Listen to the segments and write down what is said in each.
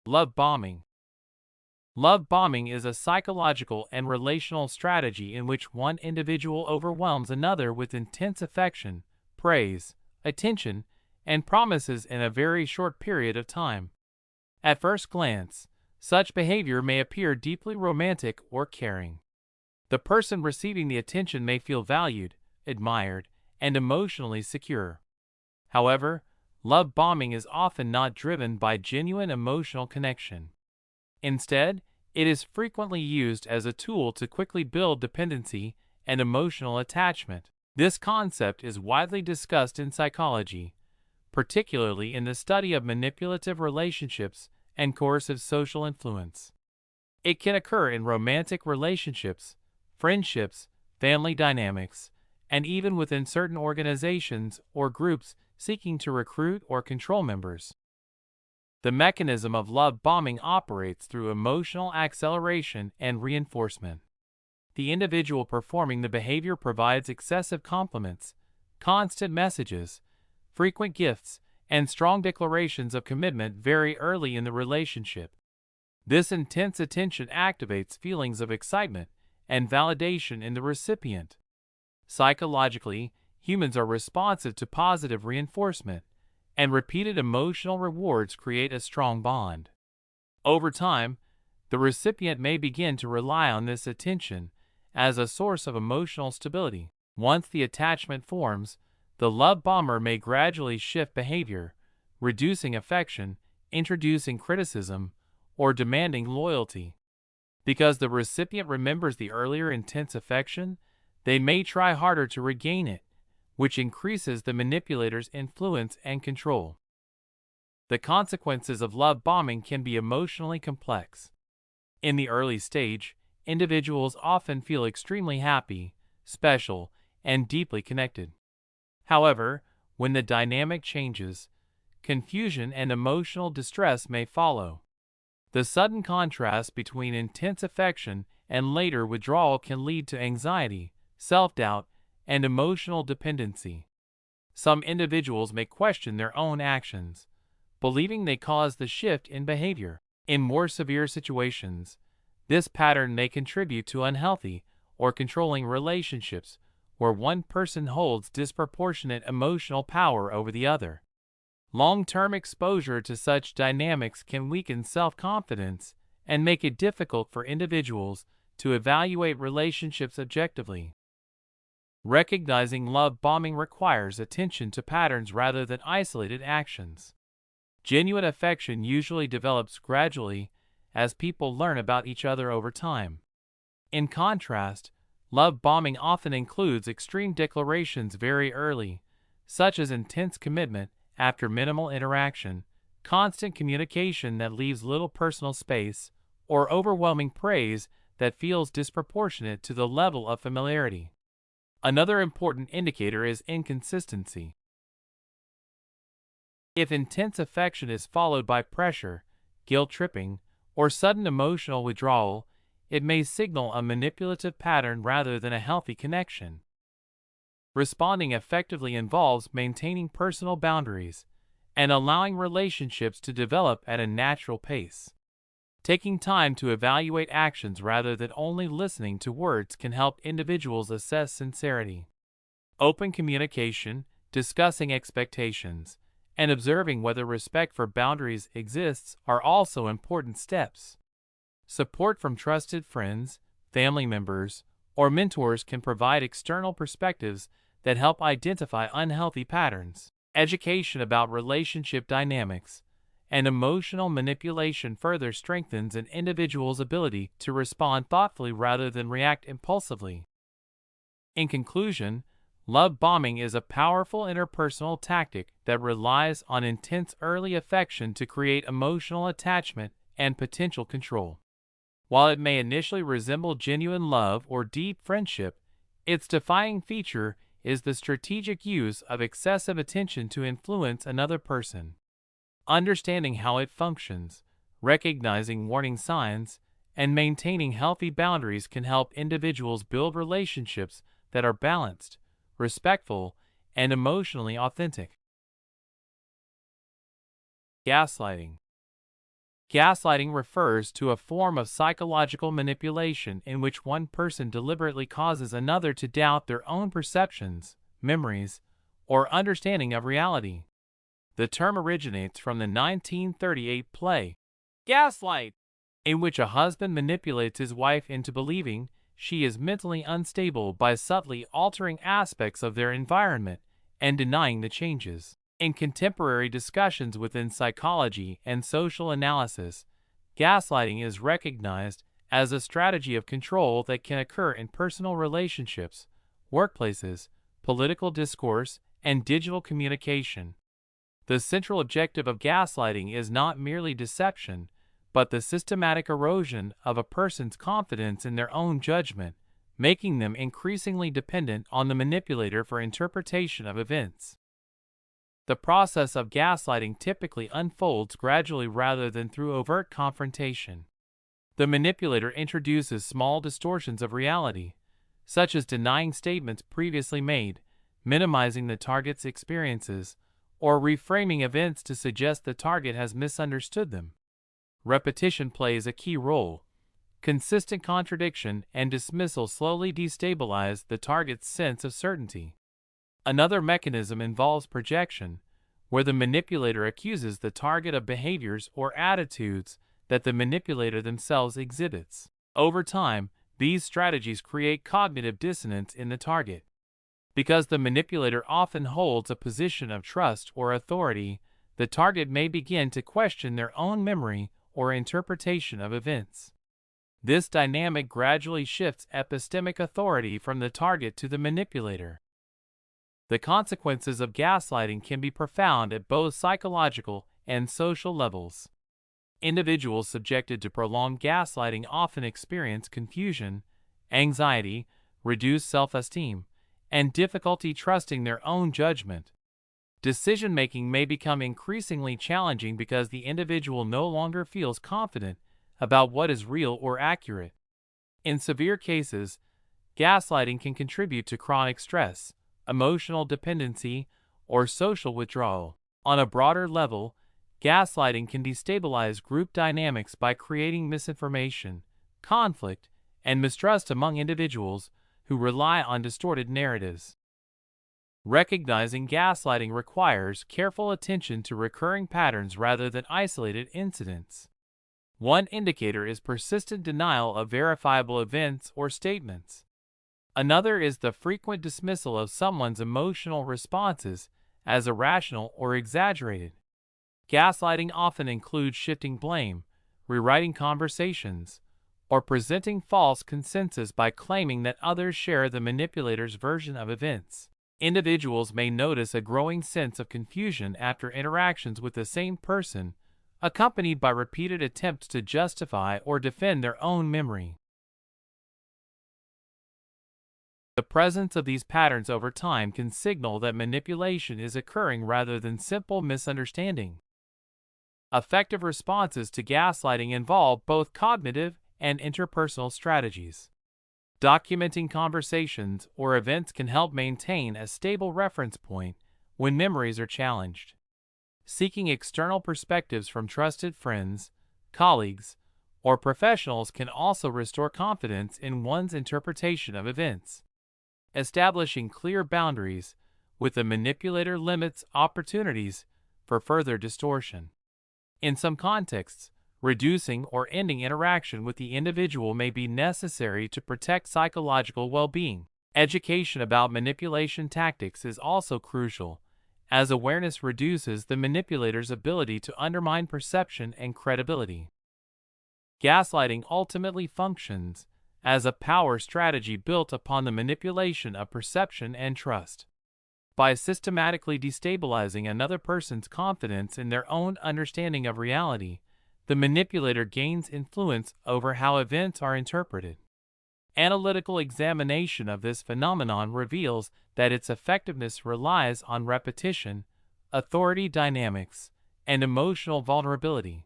Love bombing. Love bombing is a psychological and relational strategy in which one individual overwhelms another with intense affection, praise, attention, and promises in a very short period of time. At first glance, such behavior may appear deeply romantic or caring. The person receiving the attention may feel valued, admired, and emotionally secure. However, love bombing is often not driven by genuine emotional connection. Instead, it is frequently used as a tool to quickly build dependency and emotional attachment. This concept is widely discussed in psychology, particularly in the study of manipulative relationships and coercive social influence. It can occur in romantic relationships, friendships, family dynamics, and even within certain organizations or groups seeking to recruit or control members. The mechanism of love bombing operates through emotional acceleration and reinforcement. The individual performing the behavior provides excessive compliments, constant messages, frequent gifts, and strong declarations of commitment very early in the relationship. This intense attention activates feelings of excitement and validation in the recipient. Psychologically, humans are responsive to positive reinforcement, and repeated emotional rewards create a strong bond. Over time, the recipient may begin to rely on this attention as a source of emotional stability. Once the attachment forms, the love bomber may gradually shift behavior, reducing affection, introducing criticism, or demanding loyalty. Because the recipient remembers the earlier intense affection, they may try harder to regain it, which increases the manipulator's influence and control. The consequences of love bombing can be emotionally complex. In the early stage, individuals often feel extremely happy, special, and deeply connected. However, when the dynamic changes, confusion and emotional distress may follow. The sudden contrast between intense affection and later withdrawal can lead to anxiety, self-doubt, and emotional dependency. Some individuals may question their own actions, believing they caused the shift in behavior. In more severe situations, this pattern may contribute to unhealthy or controlling relationships where one person holds disproportionate emotional power over the other. Long-term exposure to such dynamics can weaken self-confidence and make it difficult for individuals to evaluate relationships objectively. Recognizing love bombing requires attention to patterns rather than isolated actions. Genuine affection usually develops gradually as people learn about each other over time. In contrast, love bombing often includes extreme declarations very early, such as intense commitment after minimal interaction, constant communication that leaves little personal space, or overwhelming praise that feels disproportionate to the level of familiarity. Another important indicator is inconsistency. If intense affection is followed by pressure, guilt-tripping, or sudden emotional withdrawal, it may signal a manipulative pattern rather than a healthy connection. Responding effectively involves maintaining personal boundaries and allowing relationships to develop at a natural pace. Taking time to evaluate actions rather than only listening to words can help individuals assess sincerity. Open communication, discussing expectations, and observing whether respect for boundaries exists are also important steps. Support from trusted friends, family members, or mentors can provide external perspectives that help identify unhealthy patterns. Education about relationship dynamics and emotional manipulation further strengthens an individual's ability to respond thoughtfully rather than react impulsively. In conclusion, love bombing is a powerful interpersonal tactic that relies on intense early affection to create emotional attachment and potential control. While it may initially resemble genuine love or deep friendship, its defining feature is the strategic use of excessive attention to influence another person. Understanding how it functions, recognizing warning signs, and maintaining healthy boundaries can help individuals build relationships that are balanced, respectful, and emotionally authentic. Gaslighting. Gaslighting refers to a form of psychological manipulation in which one person deliberately causes another to doubt their own perceptions, memories, or understanding of reality. The term originates from the 1938 play, Gaslight, in which a husband manipulates his wife into believing she is mentally unstable by subtly altering aspects of their environment and denying the changes. In contemporary discussions within psychology and social analysis, gaslighting is recognized as a strategy of control that can occur in personal relationships, workplaces, political discourse, and digital communication. The central objective of gaslighting is not merely deception, but the systematic erosion of a person's confidence in their own judgment, making them increasingly dependent on the manipulator for interpretation of events. The process of gaslighting typically unfolds gradually rather than through overt confrontation. The manipulator introduces small distortions of reality, such as denying statements previously made, minimizing the target's experiences, or reframing events to suggest the target has misunderstood them. Repetition plays a key role. Consistent contradiction and dismissal slowly destabilize the target's sense of certainty. Another mechanism involves projection, where the manipulator accuses the target of behaviors or attitudes that the manipulator themselves exhibits. Over time, these strategies create cognitive dissonance in the target. Because the manipulator often holds a position of trust or authority, the target may begin to question their own memory or interpretation of events. This dynamic gradually shifts epistemic authority from the target to the manipulator. The consequences of gaslighting can be profound at both psychological and social levels. Individuals subjected to prolonged gaslighting often experience confusion, anxiety, reduced self-esteem, and difficulty trusting their own judgment. Decision-making may become increasingly challenging because the individual no longer feels confident about what is real or accurate. In severe cases, gaslighting can contribute to chronic stress, emotional dependency, or social withdrawal. On a broader level, gaslighting can destabilize group dynamics by creating misinformation, conflict, and mistrust among individuals who rely on distorted narratives. Recognizing gaslighting requires careful attention to recurring patterns rather than isolated incidents. One indicator is persistent denial of verifiable events or statements. Another is the frequent dismissal of someone's emotional responses as irrational or exaggerated. Gaslighting often includes shifting blame, rewriting conversations, or presenting false consensus by claiming that others share the manipulator's version of events. Individuals may notice a growing sense of confusion after interactions with the same person, accompanied by repeated attempts to justify or defend their own memory. The presence of these patterns over time can signal that manipulation is occurring rather than simple misunderstanding. Effective responses to gaslighting involve both cognitive and interpersonal strategies. Documenting conversations or events can help maintain a stable reference point when memories are challenged. Seeking external perspectives from trusted friends, colleagues, or professionals can also restore confidence in one's interpretation of events. Establishing clear boundaries with the manipulator limits opportunities for further distortion. In some contexts, reducing or ending interaction with the individual may be necessary to protect psychological well-being. Education about manipulation tactics is also crucial, as awareness reduces the manipulator's ability to undermine perception and credibility. Gaslighting ultimately functions as a power strategy built upon the manipulation of perception and trust. By systematically destabilizing another person's confidence in their own understanding of reality, the manipulator gains influence over how events are interpreted. Analytical examination of this phenomenon reveals that its effectiveness relies on repetition, authority dynamics, and emotional vulnerability.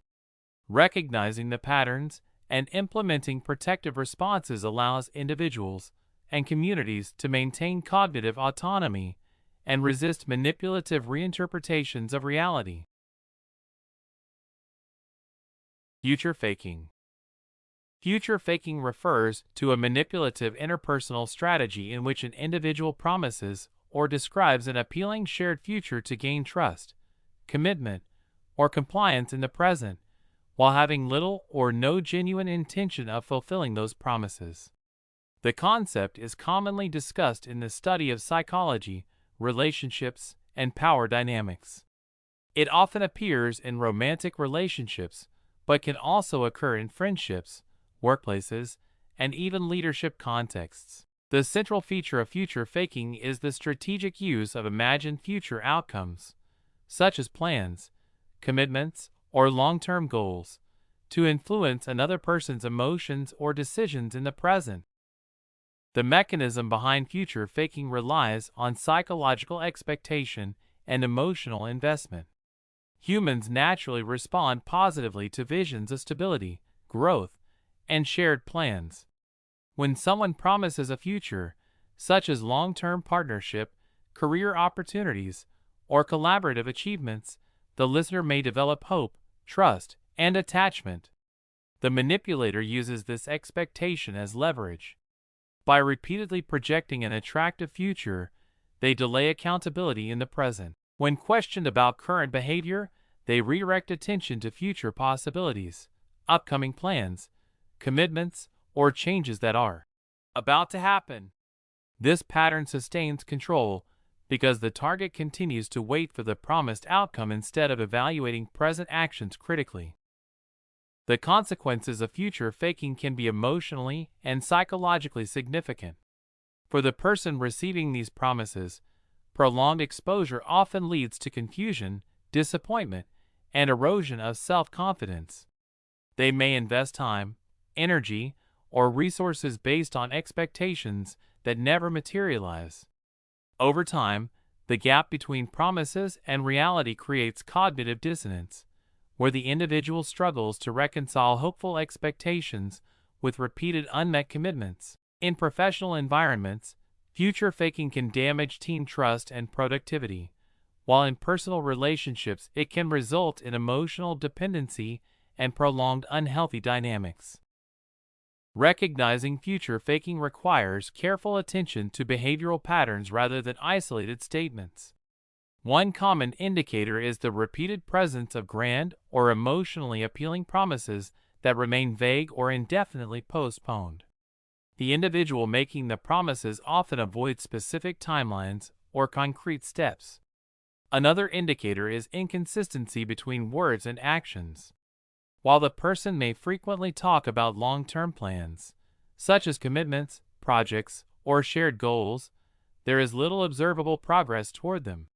Recognizing the patterns and implementing protective responses allows individuals and communities to maintain cognitive autonomy and resist manipulative reinterpretations of reality. Future faking. Future faking refers to a manipulative interpersonal strategy in which an individual promises or describes an appealing shared future to gain trust, commitment, or compliance in the present, while having little or no genuine intention of fulfilling those promises. The concept is commonly discussed in the study of psychology, relationships, and power dynamics. It often appears in romantic relationships, but can also occur in friendships, workplaces, and even leadership contexts. The central feature of future faking is the strategic use of imagined future outcomes, such as plans, commitments, or long-term goals, to influence another person's emotions or decisions in the present. The mechanism behind future faking relies on psychological expectation and emotional investment. Humans naturally respond positively to visions of stability, growth, and shared plans. When someone promises a future, such as long-term partnership, career opportunities, or collaborative achievements, the listener may develop hope, trust, and attachment. The manipulator uses this expectation as leverage. By repeatedly projecting an attractive future, they delay accountability in the present. When questioned about current behavior, they redirect attention to future possibilities, upcoming plans, commitments, or changes that are about to happen. This pattern sustains control because the target continues to wait for the promised outcome instead of evaluating present actions critically. The consequences of future faking can be emotionally and psychologically significant. For the person receiving these promises, prolonged exposure often leads to confusion, disappointment, and erosion of self-confidence. They may invest time, energy, or resources based on expectations that never materialize. Over time, the gap between promises and reality creates cognitive dissonance, where the individual struggles to reconcile hopeful expectations with repeated unmet commitments. In professional environments, future faking can damage team trust and productivity, while in personal relationships it can result in emotional dependency and prolonged unhealthy dynamics. Recognizing future faking requires careful attention to behavioral patterns rather than isolated statements. One common indicator is the repeated presence of grand or emotionally appealing promises that remain vague or indefinitely postponed. The individual making the promises often avoids specific timelines or concrete steps. Another indicator is inconsistency between words and actions. While the person may frequently talk about long-term plans, such as commitments, projects, or shared goals, there is little observable progress toward them.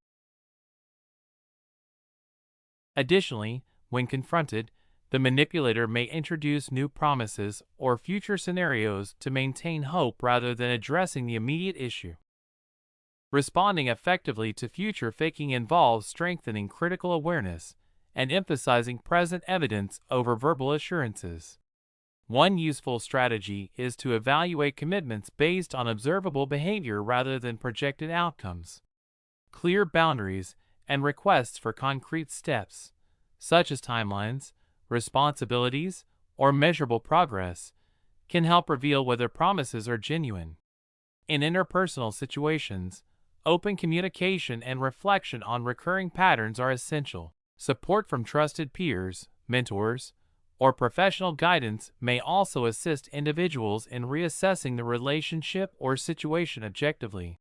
Additionally, when confronted, the manipulator may introduce new promises or future scenarios to maintain hope rather than addressing the immediate issue. Responding effectively to future faking involves strengthening critical awareness and emphasizing present evidence over verbal assurances. One useful strategy is to evaluate commitments based on observable behavior rather than projected outcomes. Clear boundaries and requests for concrete steps, such as timelines, responsibilities, or measurable progress, can help reveal whether promises are genuine. In interpersonal situations, open communication and reflection on recurring patterns are essential. Support from trusted peers, mentors, or professional guidance may also assist individuals in reassessing the relationship or situation objectively.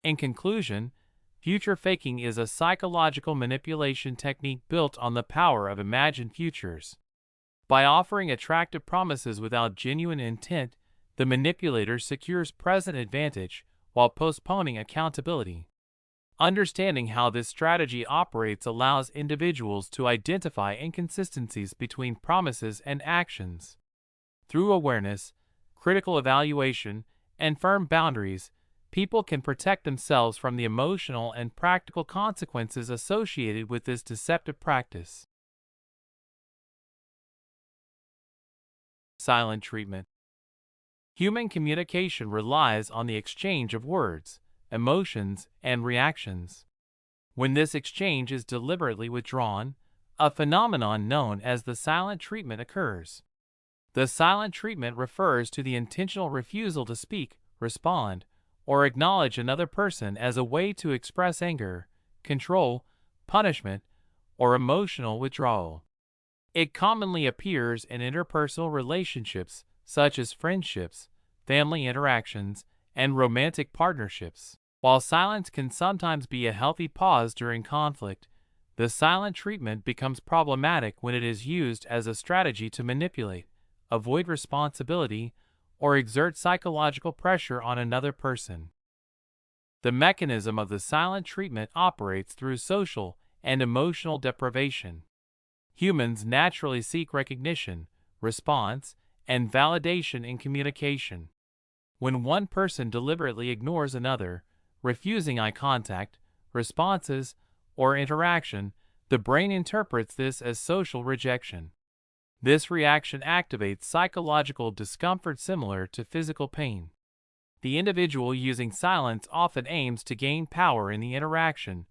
In conclusion, future faking is a psychological manipulation technique built on the power of imagined futures. By offering attractive promises without genuine intent, the manipulator secures present advantage while postponing accountability. Understanding how this strategy operates allows individuals to identify inconsistencies between promises and actions. Through awareness, critical evaluation, and firm boundaries, people can protect themselves from the emotional and practical consequences associated with this deceptive practice. Silent treatment. Human communication relies on the exchange of words, emotions, and reactions. When this exchange is deliberately withdrawn, a phenomenon known as the silent treatment occurs. The silent treatment refers to the intentional refusal to speak, respond, or acknowledge another person as a way to express anger, control, punishment, or emotional withdrawal. It commonly appears in interpersonal relationships such as friendships, family interactions, and romantic partnerships. While silence can sometimes be a healthy pause during conflict, the silent treatment becomes problematic when it is used as a strategy to manipulate, avoid responsibility, or exert psychological pressure on another person. The mechanism of the silent treatment operates through social and emotional deprivation. Humans naturally seek recognition, response, and validation in communication. When one person deliberately ignores another, refusing eye contact, responses, or interaction, the brain interprets this as social rejection. This reaction activates psychological discomfort similar to physical pain. The individual using silence often aims to gain power in the interaction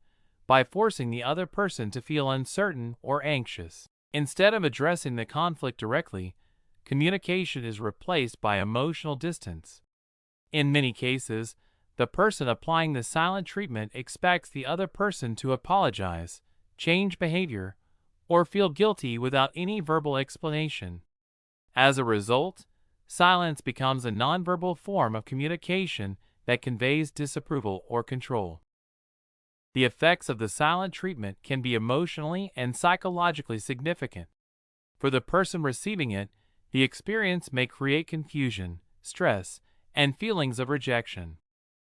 by forcing the other person to feel uncertain or anxious. Instead of addressing the conflict directly, communication is replaced by emotional distance. In many cases, the person applying the silent treatment expects the other person to apologize, change behavior, or feel guilty without any verbal explanation. As a result, silence becomes a nonverbal form of communication that conveys disapproval or control. The effects of the silent treatment can be emotionally and psychologically significant. For the person receiving it, the experience may create confusion, stress, and feelings of rejection.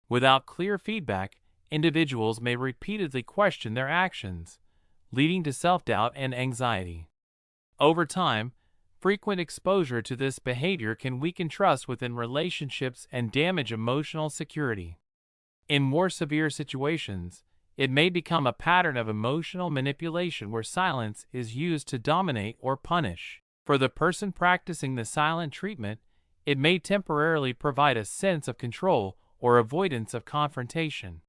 Without clear feedback, individuals may repeatedly question their actions, leading to self-doubt and anxiety. Over time, frequent exposure to this behavior can weaken trust within relationships and damage emotional security. In more severe situations, it may become a pattern of emotional manipulation where silence is used to dominate or punish. For the person practicing the silent treatment, it may temporarily provide a sense of control or avoidance of confrontation.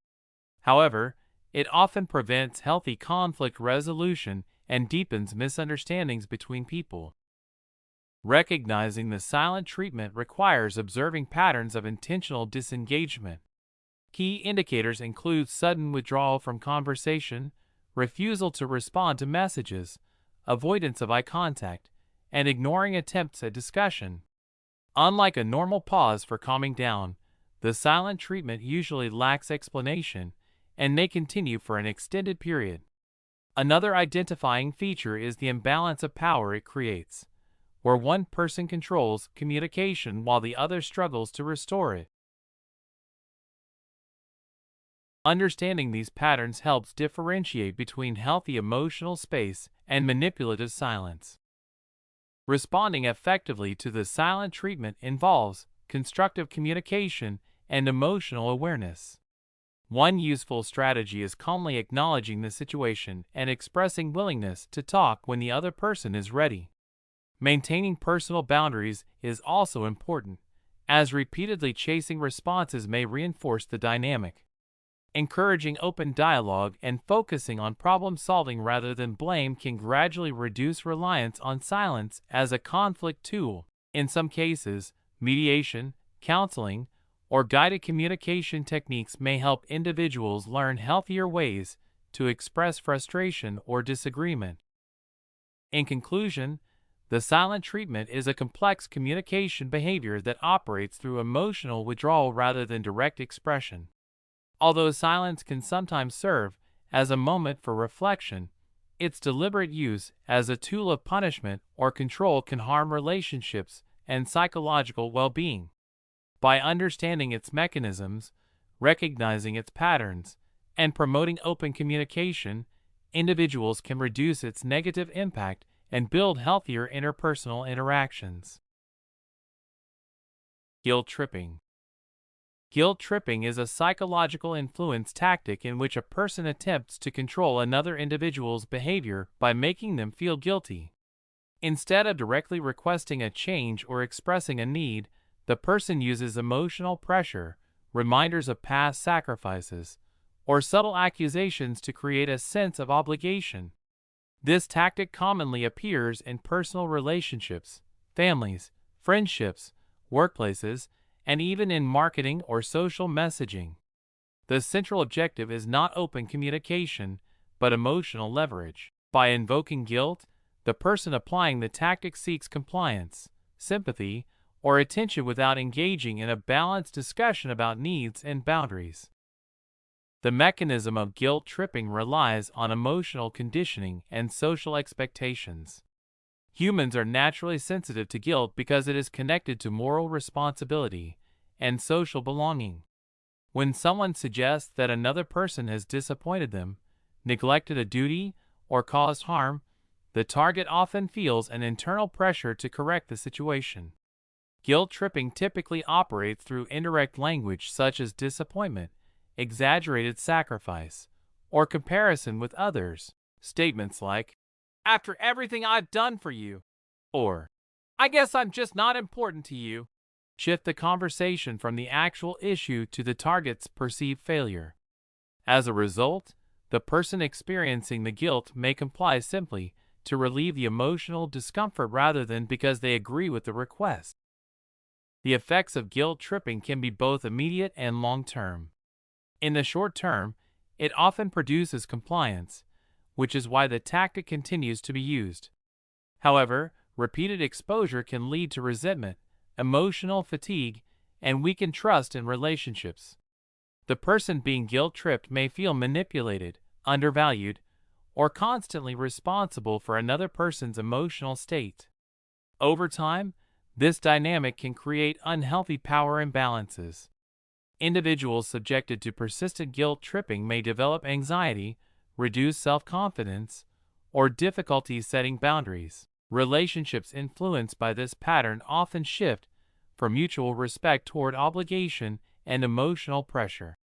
However, it often prevents healthy conflict resolution and deepens misunderstandings between people. Recognizing the silent treatment requires observing patterns of intentional disengagement. Key indicators include sudden withdrawal from conversation, refusal to respond to messages, avoidance of eye contact, and ignoring attempts at discussion. Unlike a normal pause for calming down, the silent treatment usually lacks explanation and may continue for an extended period. Another identifying feature is the imbalance of power it creates, where one person controls communication while the other struggles to restore it. Understanding these patterns helps differentiate between healthy emotional space and manipulative silence. Responding effectively to the silent treatment involves constructive communication and emotional awareness. One useful strategy is calmly acknowledging the situation and expressing willingness to talk when the other person is ready. Maintaining personal boundaries is also important, as repeatedly chasing responses may reinforce the dynamic. Encouraging open dialogue and focusing on problem-solving rather than blame can gradually reduce reliance on silence as a conflict tool. In some cases, mediation, counseling, or guided communication techniques may help individuals learn healthier ways to express frustration or disagreement. In conclusion, the silent treatment is a complex communication behavior that operates through emotional withdrawal rather than direct expression. Although silence can sometimes serve as a moment for reflection, its deliberate use as a tool of punishment or control can harm relationships and psychological well-being. By understanding its mechanisms, recognizing its patterns, and promoting open communication, individuals can reduce its negative impact and build healthier interpersonal interactions. Guilt tripping. Guilt tripping is a psychological influence tactic in which a person attempts to control another individual's behavior by making them feel guilty. Instead of directly requesting a change or expressing a need, the person uses emotional pressure, reminders of past sacrifices, or subtle accusations to create a sense of obligation. This tactic commonly appears in personal relationships, families, friendships, workplaces, and even in marketing or social messaging. The central objective is not open communication, but emotional leverage. By invoking guilt, the person applying the tactic seeks compliance, sympathy, or attention without engaging in a balanced discussion about needs and boundaries. The mechanism of guilt tripping relies on emotional conditioning and social expectations. Humans are naturally sensitive to guilt because it is connected to moral responsibility and social belonging. When someone suggests that another person has disappointed them, neglected a duty, or caused harm, the target often feels an internal pressure to correct the situation. Guilt tripping typically operates through indirect language such as disappointment, exaggerated sacrifice, or comparison with others. Statements like, "After everything I've done for you," or "I guess I'm just not important to you," shift the conversation from the actual issue to the target's perceived failure. As a result, the person experiencing the guilt may comply simply to relieve the emotional discomfort rather than because they agree with the request. The effects of guilt tripping can be both immediate and long-term. In the short term, it often produces compliance, which is why the tactic continues to be used. However, repeated exposure can lead to resentment, emotional fatigue, and weaken trust in relationships. The person being guilt-tripped may feel manipulated, undervalued, or constantly responsible for another person's emotional state. Over time, this dynamic can create unhealthy power imbalances. Individuals subjected to persistent guilt tripping may develop anxiety, reduce self-confidence, or difficulty setting boundaries. Relationships influenced by this pattern often shift from mutual respect toward obligation and emotional pressure.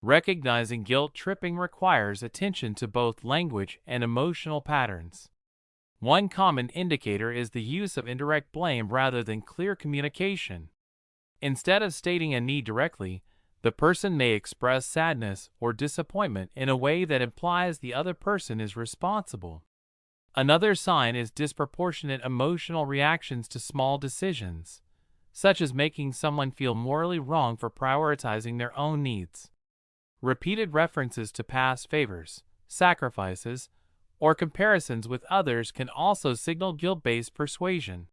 Recognizing guilt tripping requires attention to both language and emotional patterns. One common indicator is the use of indirect blame rather than clear communication. Instead of stating a need directly, the person may express sadness or disappointment in a way that implies the other person is responsible. Another sign is disproportionate emotional reactions to small decisions, such as making someone feel morally wrong for prioritizing their own needs. Repeated references to past favors, sacrifices, or comparisons with others can also signal guilt-based persuasion.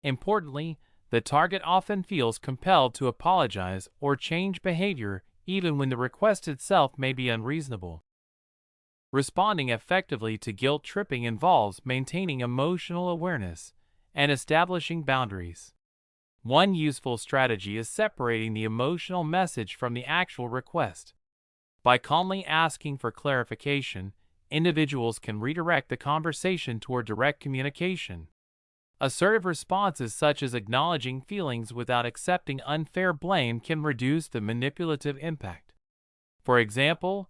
Importantly, the target often feels compelled to apologize or change behavior even when the request itself may be unreasonable. Responding effectively to guilt tripping involves maintaining emotional awareness and establishing boundaries. One useful strategy is separating the emotional message from the actual request. By calmly asking for clarification, individuals can redirect the conversation toward direct communication. Assertive responses such as acknowledging feelings without accepting unfair blame can reduce the manipulative impact. For example,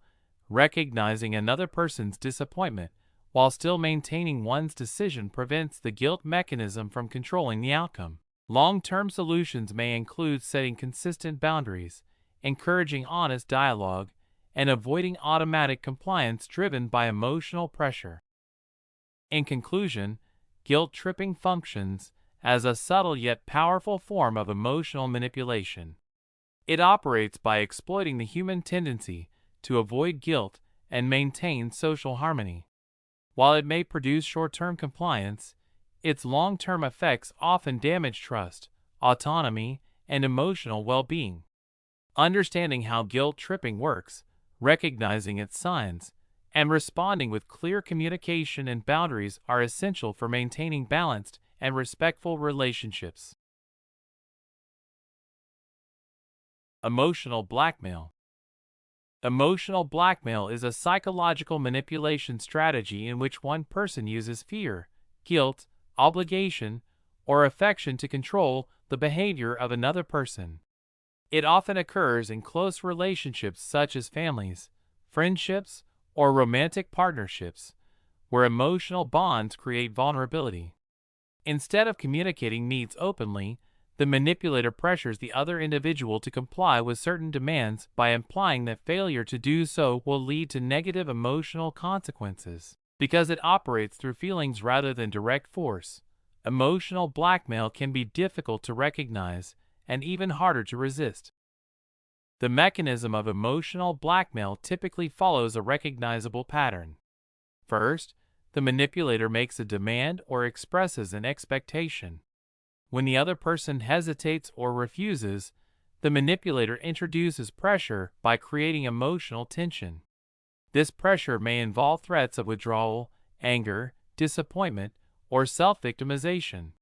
recognizing another person's disappointment while still maintaining one's decision prevents the guilt mechanism from controlling the outcome. Long-term solutions may include setting consistent boundaries, encouraging honest dialogue, and avoiding automatic compliance driven by emotional pressure. In conclusion, guilt tripping functions as a subtle yet powerful form of emotional manipulation. It operates by exploiting the human tendency to avoid guilt and maintain social harmony. While it may produce short-term compliance, its long-term effects often damage trust, autonomy, and emotional well-being. Understanding how guilt tripping works, recognizing its signs, and responding with clear communication and boundaries are essential for maintaining balanced and respectful relationships. Emotional blackmail. Emotional blackmail is a psychological manipulation strategy in which one person uses fear, guilt, obligation, or affection to control the behavior of another person. It often occurs in close relationships such as families, friendships, or romantic partnerships, where emotional bonds create vulnerability. Instead of communicating needs openly, The manipulator pressures the other individual to comply with certain demands by implying that failure to do so will lead to negative emotional consequences. Because it operates through feelings rather than direct force, emotional blackmail can be difficult to recognize and even harder to resist. The mechanism of emotional blackmail typically follows a recognizable pattern. First, the manipulator makes a demand or expresses an expectation. When the other person hesitates or refuses, the manipulator introduces pressure by creating emotional tension. This pressure may involve threats of withdrawal, anger, disappointment, or self-victimization.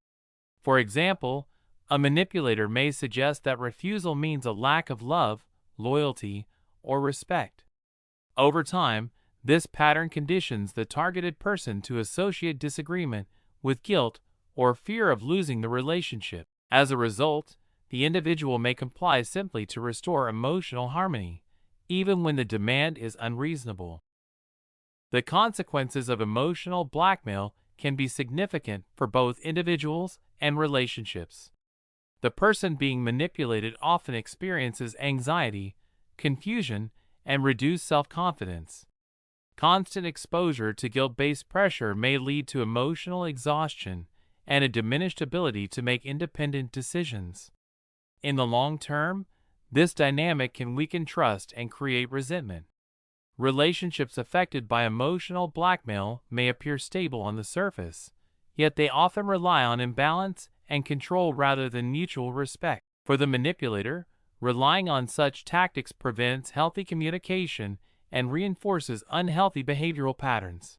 For example, a manipulator may suggest that refusal means a lack of love, loyalty, or respect. Over time, this pattern conditions the targeted person to associate disagreement with guilt or fear of losing the relationship. As a result, the individual may comply simply to restore emotional harmony, even when the demand is unreasonable. The consequences of emotional blackmail can be significant for both individuals and relationships. The person being manipulated often experiences anxiety, confusion, and reduced self-confidence. Constant exposure to guilt-based pressure may lead to emotional exhaustion and a diminished ability to make independent decisions. In the long term, this dynamic can weaken trust and create resentment. Relationships affected by emotional blackmail may appear stable on the surface, yet they often rely on imbalance and control rather than mutual respect. For the manipulator, relying on such tactics prevents healthy communication and reinforces unhealthy behavioral patterns.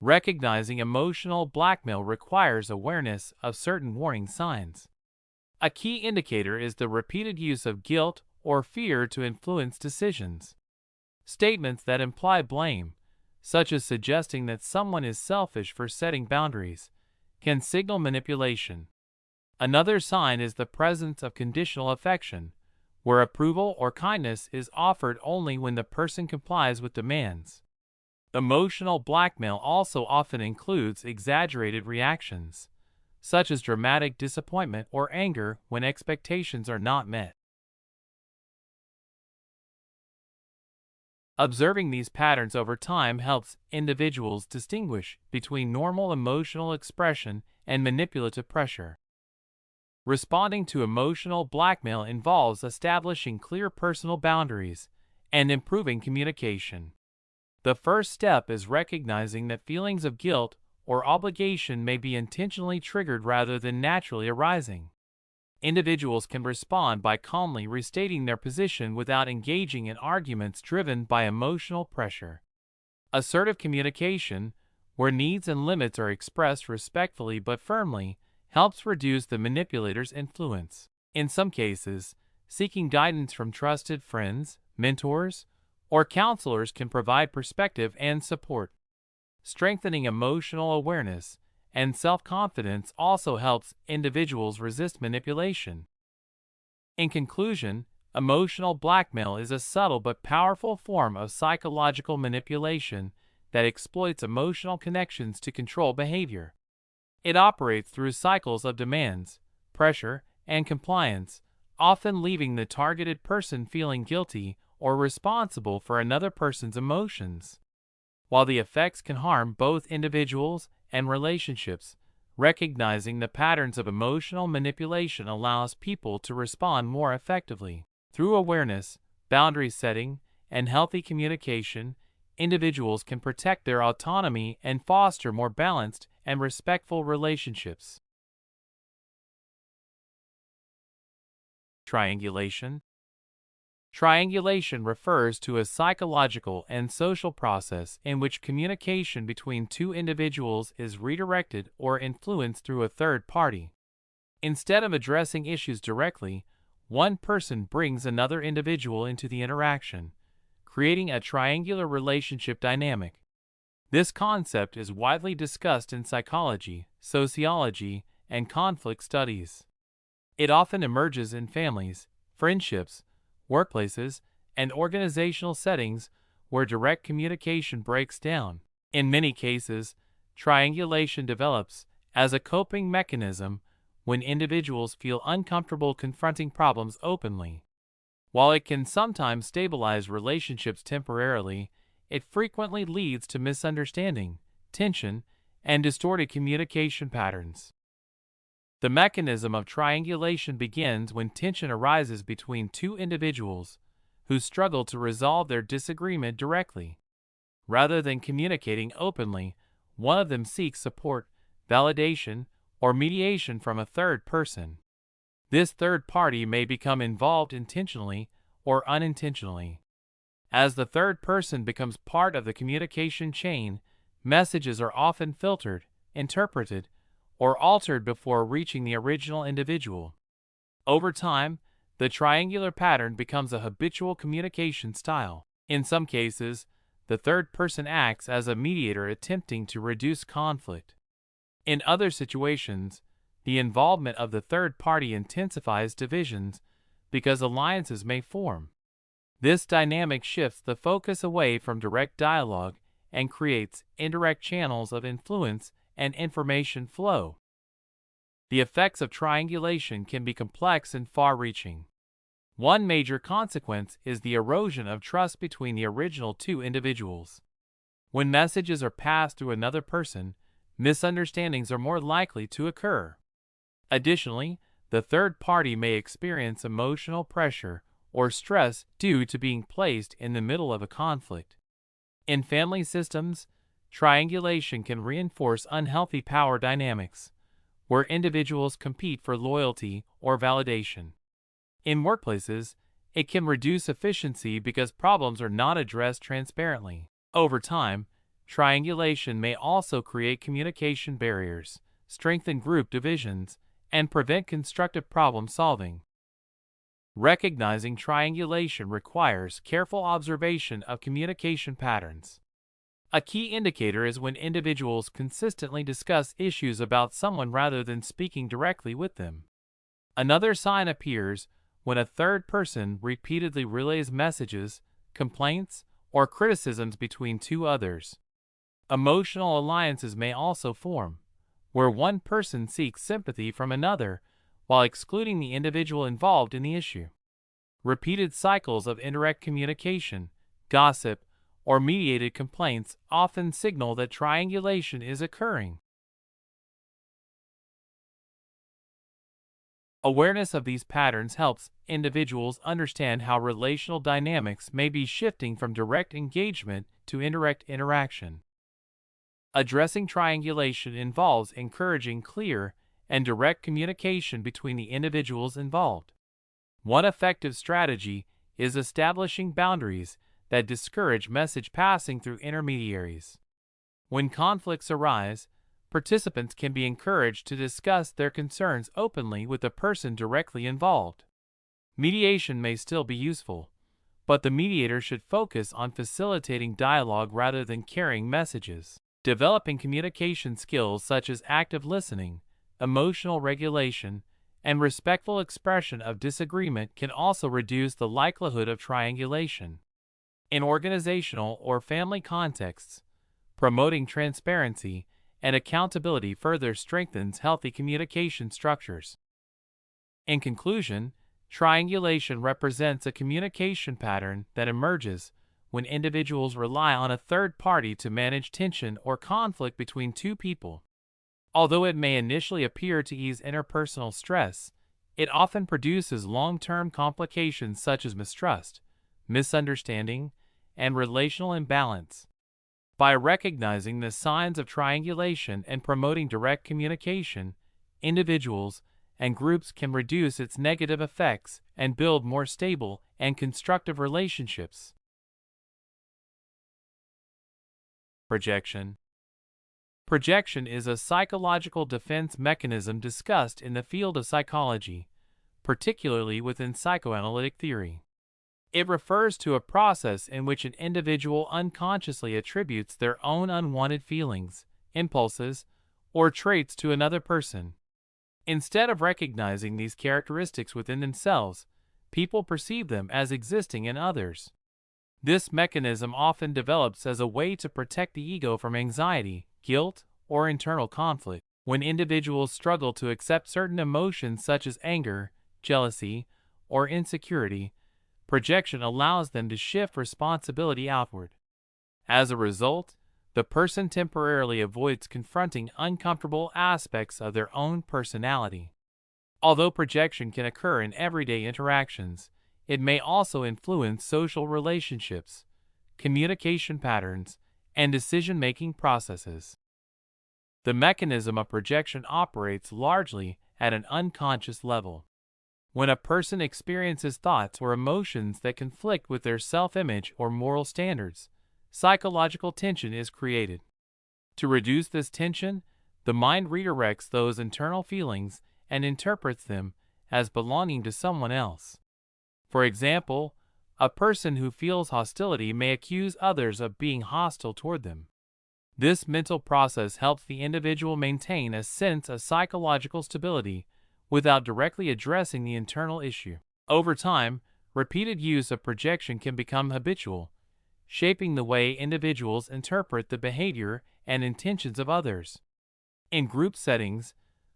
Recognizing emotional blackmail requires awareness of certain warning signs. A key indicator is the repeated use of guilt or fear to influence decisions. Statements that imply blame, such as suggesting that someone is selfish for setting boundaries, can signal manipulation. Another sign is the presence of conditional affection, where approval or kindness is offered only when the person complies with demands. Emotional blackmail also often includes exaggerated reactions, such as dramatic disappointment or anger when expectations are not met. Observing these patterns over time helps individuals distinguish between normal emotional expression and manipulative pressure. Responding to emotional blackmail involves establishing clear personal boundaries and improving communication. The first step is recognizing that feelings of guilt or obligation may be intentionally triggered rather than naturally arising. Individuals can respond by calmly restating their position without engaging in arguments driven by emotional pressure. Assertive communication, where needs and limits are expressed respectfully but firmly, helps reduce the manipulator's influence. In some cases, seeking guidance from trusted friends, mentors, or counselors can provide perspective and support. Strengthening emotional awareness and self-confidence also helps individuals resist manipulation. In conclusion, emotional blackmail is a subtle but powerful form of psychological manipulation that exploits emotional connections to control behavior. It operates through cycles of demands, pressure, and compliance, often leaving the targeted person feeling guilty or responsible for another person's emotions. While the effects can harm both individuals and relationships, recognizing the patterns of emotional manipulation allows people to respond more effectively. Through awareness, boundary setting, and healthy communication, individuals can protect their autonomy and foster more balanced and respectful relationships. Triangulation. Triangulation refers to a psychological and social process in which communication between two individuals is redirected or influenced through a third party. Instead of addressing issues directly, one person brings another individual into the interaction, creating a triangular relationship dynamic. This concept is widely discussed in psychology, sociology, and conflict studies. It often emerges in families, friendships, workplaces, and organizational settings where direct communication breaks down. In many cases, triangulation develops as a coping mechanism when individuals feel uncomfortable confronting problems openly. While it can sometimes stabilize relationships temporarily, it frequently leads to misunderstanding, tension, and distorted communication patterns. The mechanism of triangulation begins when tension arises between two individuals who struggle to resolve their disagreement directly. Rather than communicating openly, one of them seeks support, validation, or mediation from a third person. This third party may become involved intentionally or unintentionally. As the third person becomes part of the communication chain, messages are often filtered, interpreted, or altered before reaching the original individual. Over time, the triangular pattern becomes a habitual communication style. In some cases, the third person acts as a mediator attempting to reduce conflict. In other situations, the involvement of the third party intensifies divisions because alliances may form. This dynamic shifts the focus away from direct dialogue and creates indirect channels of influence and information flow. The effects of triangulation can be complex and far-reaching. One major consequence is the erosion of trust between the original two individuals. When messages are passed through another person, misunderstandings are more likely to occur. Additionally, the third party may experience emotional pressure or stress due to being placed in the middle of a conflict. In family systems, triangulation can reinforce unhealthy power dynamics, where individuals compete for loyalty or validation. In workplaces, it can reduce efficiency because problems are not addressed transparently. Over time, triangulation may also create communication barriers, strengthen group divisions, and prevent constructive problem solving. Recognizing triangulation requires careful observation of communication patterns. A key indicator is when individuals consistently discuss issues about someone rather than speaking directly with them. Another sign appears when a third person repeatedly relays messages, complaints, or criticisms between two others. Emotional alliances may also form, where one person seeks sympathy from another while excluding the individual involved in the issue. Repeated cycles of indirect communication, gossip, or mediated complaints often signal that triangulation is occurring. Awareness of these patterns helps individuals understand how relational dynamics may be shifting from direct engagement to indirect interaction. Addressing triangulation involves encouraging clear and direct communication between the individuals involved. One effective strategy is establishing boundaries that discourage message passing through intermediaries. When conflicts arise, participants can be encouraged to discuss their concerns openly with the person directly involved. Mediation may still be useful, but the mediator should focus on facilitating dialogue rather than carrying messages. Developing communication skills such as active listening, emotional regulation, and respectful expression of disagreement can also reduce the likelihood of triangulation. In organizational or family contexts, promoting transparency and accountability further strengthens healthy communication structures. In conclusion, triangulation represents a communication pattern that emerges when individuals rely on a third party to manage tension or conflict between two people. Although it may initially appear to ease interpersonal stress, it often produces long-term complications such as mistrust, misunderstanding, and relational imbalance. By recognizing the signs of triangulation and promoting direct communication, individuals and groups can reduce its negative effects and build more stable and constructive relationships. Projection. Projection is a psychological defense mechanism discussed in the field of psychology, particularly within psychoanalytic theory. It refers to a process in which an individual unconsciously attributes their own unwanted feelings, impulses, or traits to another person. Instead of recognizing these characteristics within themselves, people perceive them as existing in others. This mechanism often develops as a way to protect the ego from anxiety, guilt, or internal conflict. When individuals struggle to accept certain emotions such as anger, jealousy, or insecurity, projection allows them to shift responsibility outward. As a result, the person temporarily avoids confronting uncomfortable aspects of their own personality. Although projection can occur in everyday interactions, it may also influence social relationships, communication patterns, and decision-making processes. The mechanism of projection operates largely at an unconscious level. When a person experiences thoughts or emotions that conflict with their self-image or moral standards, psychological tension is created. To reduce this tension, the mind redirects those internal feelings and interprets them as belonging to someone else. For example, a person who feels hostility may accuse others of being hostile toward them. This mental process helps the individual maintain a sense of psychological stability without directly addressing the internal issue. Over time, repeated use of projection can become habitual, shaping the way individuals interpret the behavior and intentions of others. In group settings,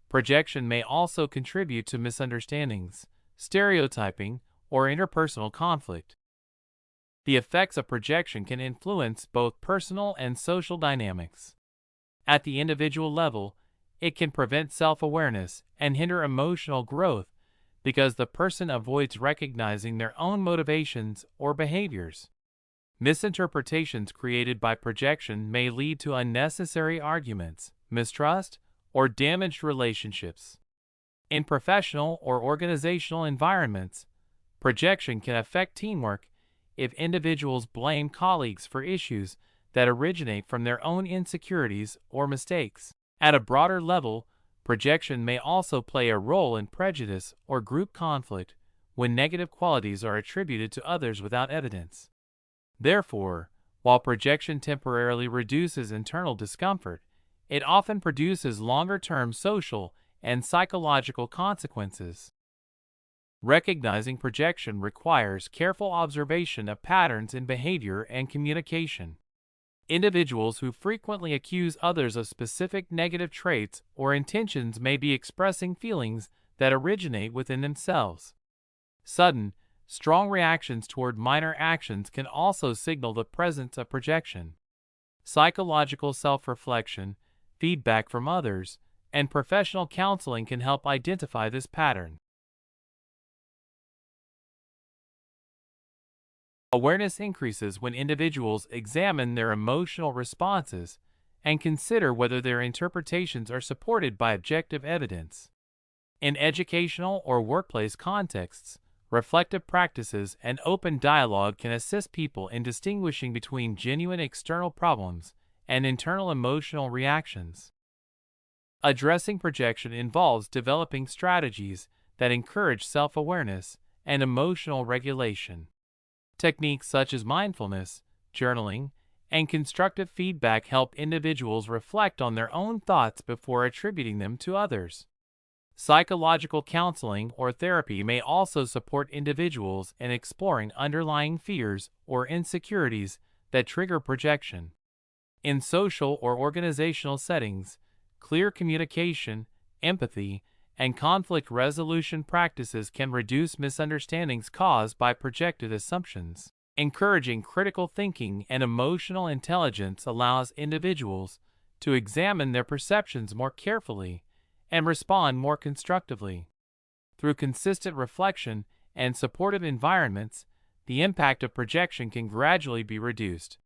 projection may also contribute to misunderstandings, stereotyping, or interpersonal conflict. The effects of projection can influence both personal and social dynamics. At the individual level, it can prevent self-awareness and hinder emotional growth because the person avoids recognizing their own motivations or behaviors. Misinterpretations created by projection may lead to unnecessary arguments, mistrust, or damaged relationships. In professional or organizational environments, projection can affect teamwork if individuals blame colleagues for issues that originate from their own insecurities or mistakes. At a broader level, projection may also play a role in prejudice or group conflict when negative qualities are attributed to others without evidence. Therefore, while projection temporarily reduces internal discomfort, it often produces longer-term social and psychological consequences. Recognizing projection requires careful observation of patterns in behavior and communication. Individuals who frequently accuse others of specific negative traits or intentions may be expressing feelings that originate within themselves. Sudden, strong reactions toward minor actions can also signal the presence of projection. Psychological self-reflection, feedback from others, and professional counseling can help identify this pattern. Awareness increases when individuals examine their emotional responses and consider whether their interpretations are supported by objective evidence. In educational or workplace contexts, reflective practices and open dialogue can assist people in distinguishing between genuine external problems and internal emotional reactions. Addressing projection involves developing strategies that encourage self-awareness and emotional regulation. Techniques such as mindfulness, journaling, and constructive feedback help individuals reflect on their own thoughts before attributing them to others. Psychological counseling or therapy may also support individuals in exploring underlying fears or insecurities that trigger projection. In social or organizational settings, clear communication, empathy, and conflict resolution practices can reduce misunderstandings caused by projected assumptions. Encouraging critical thinking and emotional intelligence allows individuals to examine their perceptions more carefully and respond more constructively. Through consistent reflection and supportive environments, the impact of projection can gradually be reduced.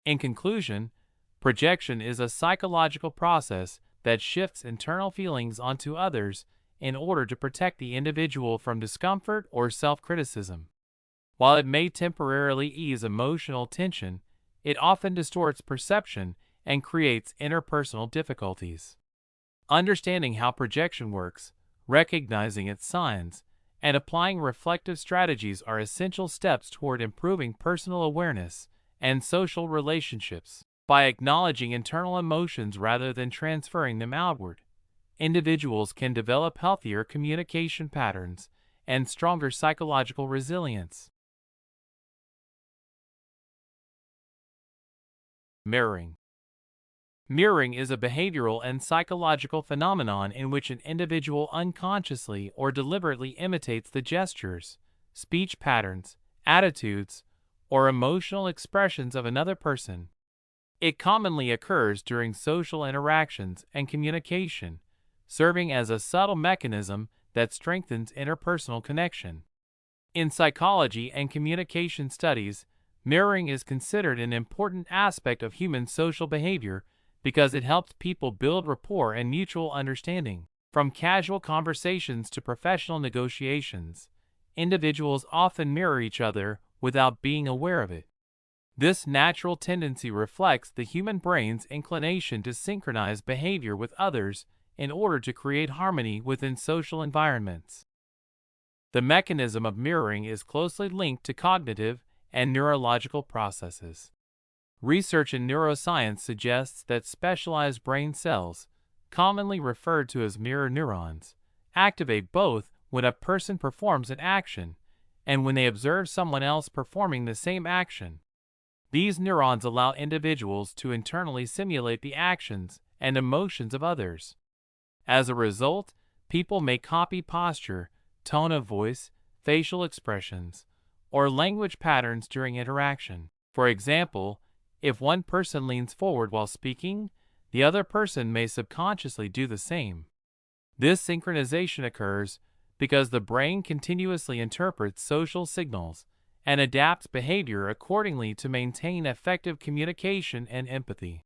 In conclusion, projection is a psychological process that shifts internal feelings onto others in order to protect the individual from discomfort or self-criticism. While it may temporarily ease emotional tension, it often distorts perception and creates interpersonal difficulties. Understanding how projection works, recognizing its signs, and applying reflective strategies are essential steps toward improving personal awareness and social relationships. By acknowledging internal emotions rather than transferring them outward, individuals can develop healthier communication patterns and stronger psychological resilience. Mirroring. Mirroring is a behavioral and psychological phenomenon in which an individual unconsciously or deliberately imitates the gestures, speech patterns, attitudes, or emotional expressions of another person. It commonly occurs during social interactions and communication, serving as a subtle mechanism that strengthens interpersonal connection. In psychology and communication studies, mirroring is considered an important aspect of human social behavior because it helps people build rapport and mutual understanding. From casual conversations to professional negotiations, individuals often mirror each other without being aware of it. This natural tendency reflects the human brain's inclination to synchronize behavior with others in order to create harmony within social environments. The mechanism of mirroring is closely linked to cognitive and neurological processes. Research in neuroscience suggests that specialized brain cells, commonly referred to as mirror neurons, activate both when a person performs an action and when they observe someone else performing the same action. These neurons allow individuals to internally simulate the actions and emotions of others. As a result, people may copy posture, tone of voice, facial expressions, or language patterns during interaction. For example, if one person leans forward while speaking, the other person may subconsciously do the same. This synchronization occurs because the brain continuously interprets social signals and adapts behavior accordingly to maintain effective communication and empathy.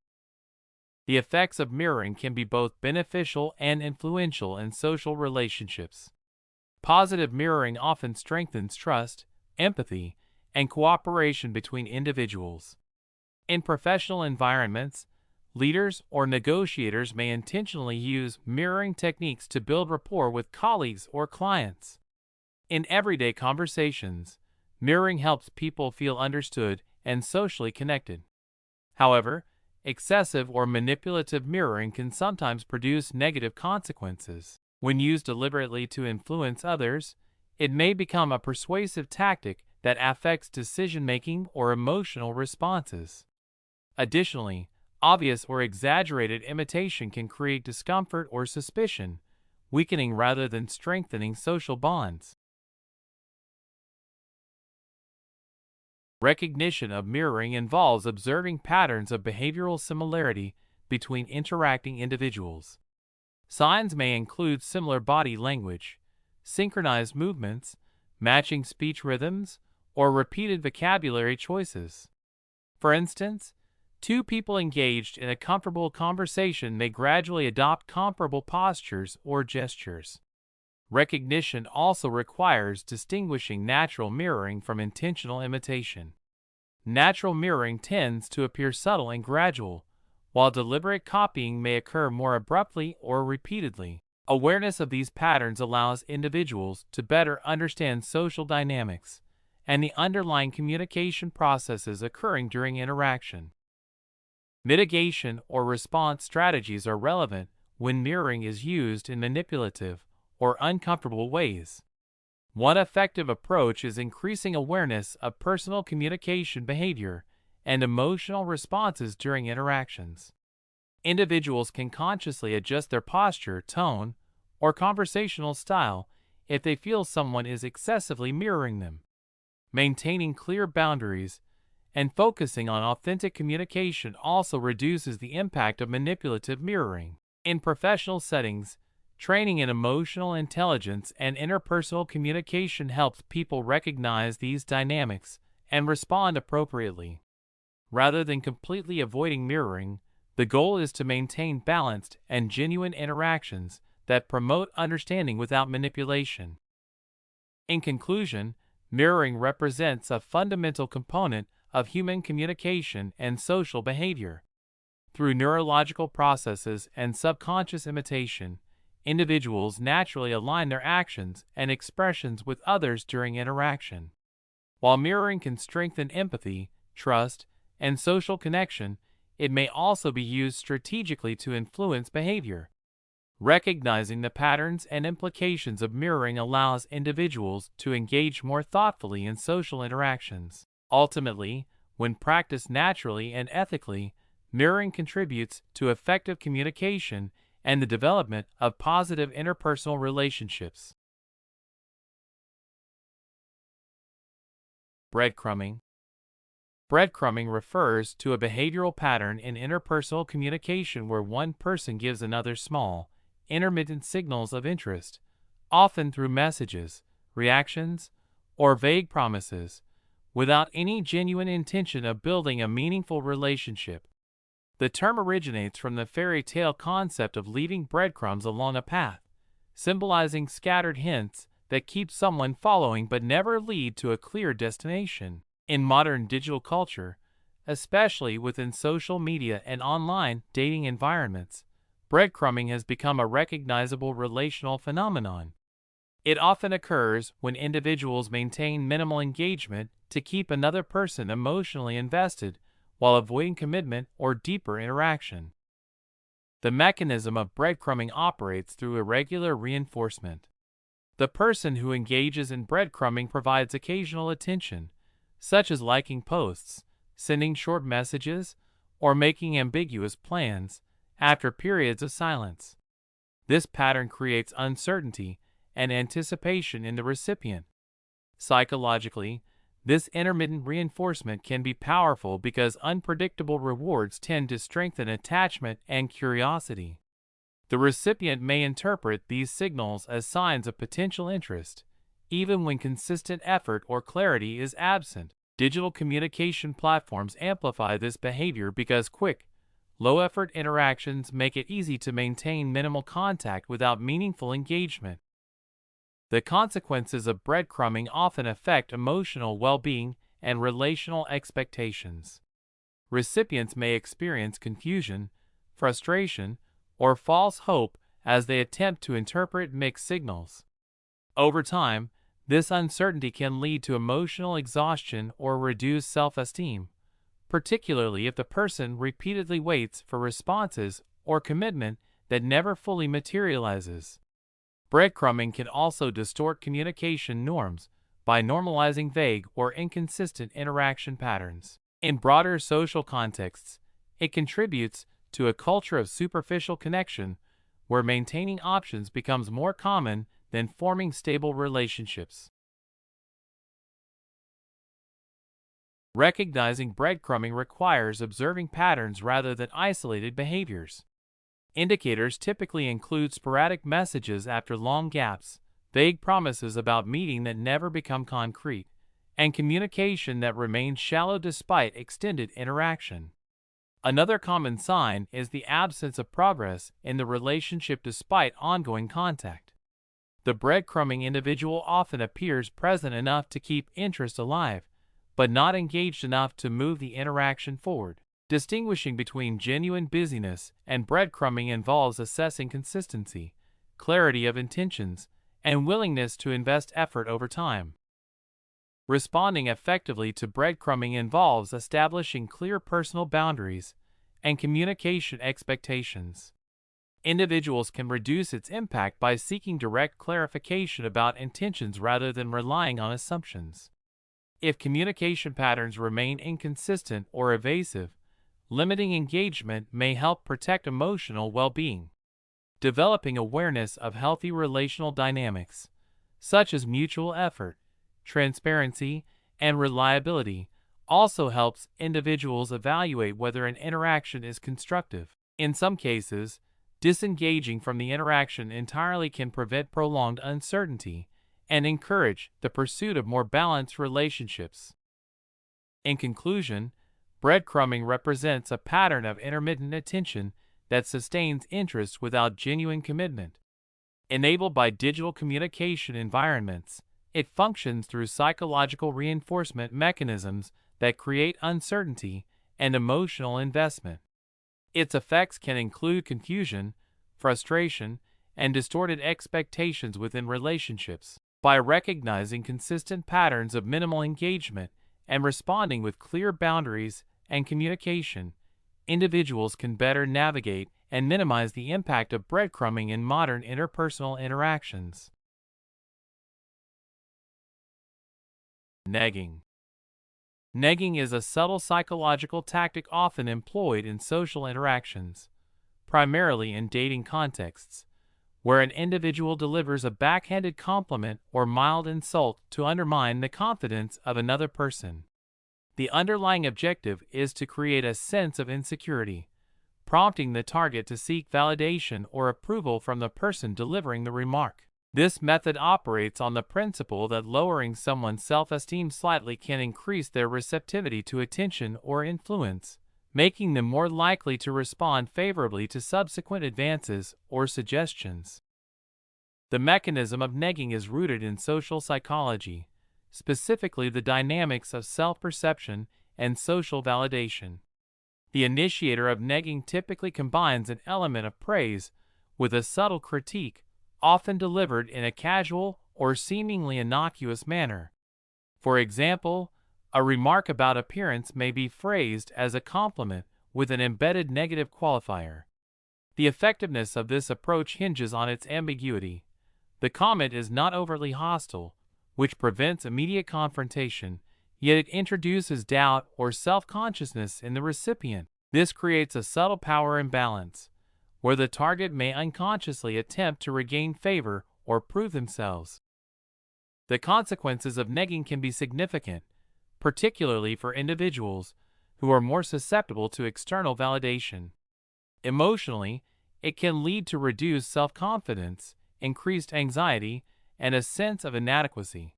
The effects of mirroring can be both beneficial and influential in social relationships. Positive mirroring often strengthens trust, empathy, and cooperation between individuals. In professional environments, leaders or negotiators may intentionally use mirroring techniques to build rapport with colleagues or clients. In everyday conversations, mirroring helps people feel understood and socially connected. However, excessive or manipulative mirroring can sometimes produce negative consequences. When used deliberately to influence others, it may become a persuasive tactic that affects decision-making or emotional responses. Additionally, obvious or exaggerated imitation can create discomfort or suspicion, weakening rather than strengthening social bonds. Recognition of mirroring involves observing patterns of behavioral similarity between interacting individuals. Signs may include similar body language, synchronized movements, matching speech rhythms, or repeated vocabulary choices. For instance, two people engaged in a comfortable conversation may gradually adopt comparable postures or gestures. Recognition also requires distinguishing natural mirroring from intentional imitation. Natural mirroring tends to appear subtle and gradual, while deliberate copying may occur more abruptly or repeatedly. Awareness of these patterns allows individuals to better understand social dynamics and the underlying communication processes occurring during interaction. Mitigation or response strategies are relevant when mirroring is used in manipulative or uncomfortable ways. One effective approach is increasing awareness of personal communication behavior and emotional responses during interactions. Individuals can consciously adjust their posture, tone, or conversational style if they feel someone is excessively mirroring them. Maintaining clear boundaries and focusing on authentic communication also reduces the impact of manipulative mirroring. In professional settings, training in emotional intelligence and interpersonal communication helps people recognize these dynamics and respond appropriately. Rather than completely avoiding mirroring, the goal is to maintain balanced and genuine interactions that promote understanding without manipulation. In conclusion, mirroring represents a fundamental component of human communication and social behavior. Through neurological processes and subconscious imitation, individuals naturally align their actions and expressions with others during interaction. While mirroring can strengthen empathy, trust, and social connection, it may also be used strategically to influence behavior. Recognizing the patterns and implications of mirroring allows individuals to engage more thoughtfully in social interactions. Ultimately, when practiced naturally and ethically, Mirroring contributes to effective communication and the development of positive interpersonal relationships. Breadcrumbing. Breadcrumbing refers to a behavioral pattern in interpersonal communication where one person gives another small, intermittent signals of interest, often through messages, reactions, or vague promises, without any genuine intention of building a meaningful relationship. The term originates from the fairy tale concept of leaving breadcrumbs along a path, symbolizing scattered hints that keep someone following but never lead to a clear destination. In modern digital culture, especially within social media and online dating environments, breadcrumbing has become a recognizable relational phenomenon. It often occurs when individuals maintain minimal engagement to keep another person emotionally invested while avoiding commitment or deeper interaction. The mechanism of breadcrumbing operates through irregular reinforcement. The person who engages in breadcrumbing provides occasional attention, such as liking posts, sending short messages, or making ambiguous plans, after periods of silence. This pattern creates uncertainty and anticipation in the recipient. Psychologically, this intermittent reinforcement can be powerful because unpredictable rewards tend to strengthen attachment and curiosity. The recipient may interpret these signals as signs of potential interest, even when consistent effort or clarity is absent. Digital communication platforms amplify this behavior because quick, low-effort interactions make it easy to maintain minimal contact without meaningful engagement. The consequences of breadcrumbing often affect emotional well-being and relational expectations. Recipients may experience confusion, frustration, or false hope as they attempt to interpret mixed signals. Over time, this uncertainty can lead to emotional exhaustion or reduced self-esteem, particularly if the person repeatedly waits for responses or commitment that never fully materializes. Breadcrumbing can also distort communication norms by normalizing vague or inconsistent interaction patterns. In broader social contexts, it contributes to a culture of superficial connection where maintaining options becomes more common than forming stable relationships. Recognizing breadcrumbing requires observing patterns rather than isolated behaviors. Indicators typically include sporadic messages after long gaps, vague promises about meeting that never become concrete, and communication that remains shallow despite extended interaction. Another common sign is the absence of progress in the relationship despite ongoing contact. The breadcrumbing individual often appears present enough to keep interest alive, but not engaged enough to move the interaction forward. Distinguishing between genuine busyness and breadcrumbing involves assessing consistency, clarity of intentions, and willingness to invest effort over time. Responding effectively to breadcrumbing involves establishing clear personal boundaries and communication expectations. Individuals can reduce its impact by seeking direct clarification about intentions rather than relying on assumptions. If communication patterns remain inconsistent or evasive, limiting engagement may help protect emotional well-being. Developing awareness of healthy relational dynamics, such as mutual effort, transparency, and reliability, also helps individuals evaluate whether an interaction is constructive. In some cases, disengaging from the interaction entirely can prevent prolonged uncertainty and encourage the pursuit of more balanced relationships. In conclusion, breadcrumbing represents a pattern of intermittent attention that sustains interest without genuine commitment. Enabled by digital communication environments, it functions through psychological reinforcement mechanisms that create uncertainty and emotional investment. Its effects can include confusion, frustration, and distorted expectations within relationships. By recognizing consistent patterns of minimal engagement and responding with clear boundaries and communication, individuals can better navigate and minimize the impact of breadcrumbing in modern interpersonal interactions. Negging. Negging is a subtle psychological tactic often employed in social interactions, primarily in dating contexts, where an individual delivers a backhanded compliment or mild insult to undermine the confidence of another person. The underlying objective is to create a sense of insecurity, prompting the target to seek validation or approval from the person delivering the remark. This method operates on the principle that lowering someone's self-esteem slightly can increase their receptivity to attention or influence, making them more likely to respond favorably to subsequent advances or suggestions. The mechanism of negging is rooted in social psychology, specifically the dynamics of self-perception and social validation. The initiator of negging typically combines an element of praise with a subtle critique, often delivered in a casual or seemingly innocuous manner. For example, a remark about appearance may be phrased as a compliment with an embedded negative qualifier. The effectiveness of this approach hinges on its ambiguity. The comment is not overtly hostile, which prevents immediate confrontation, yet it introduces doubt or self-consciousness in the recipient. This creates a subtle power imbalance, where the target may unconsciously attempt to regain favor or prove themselves. The consequences of negging can be significant, particularly for individuals who are more susceptible to external validation. Emotionally, it can lead to reduced self-confidence, increased anxiety, and a sense of inadequacy.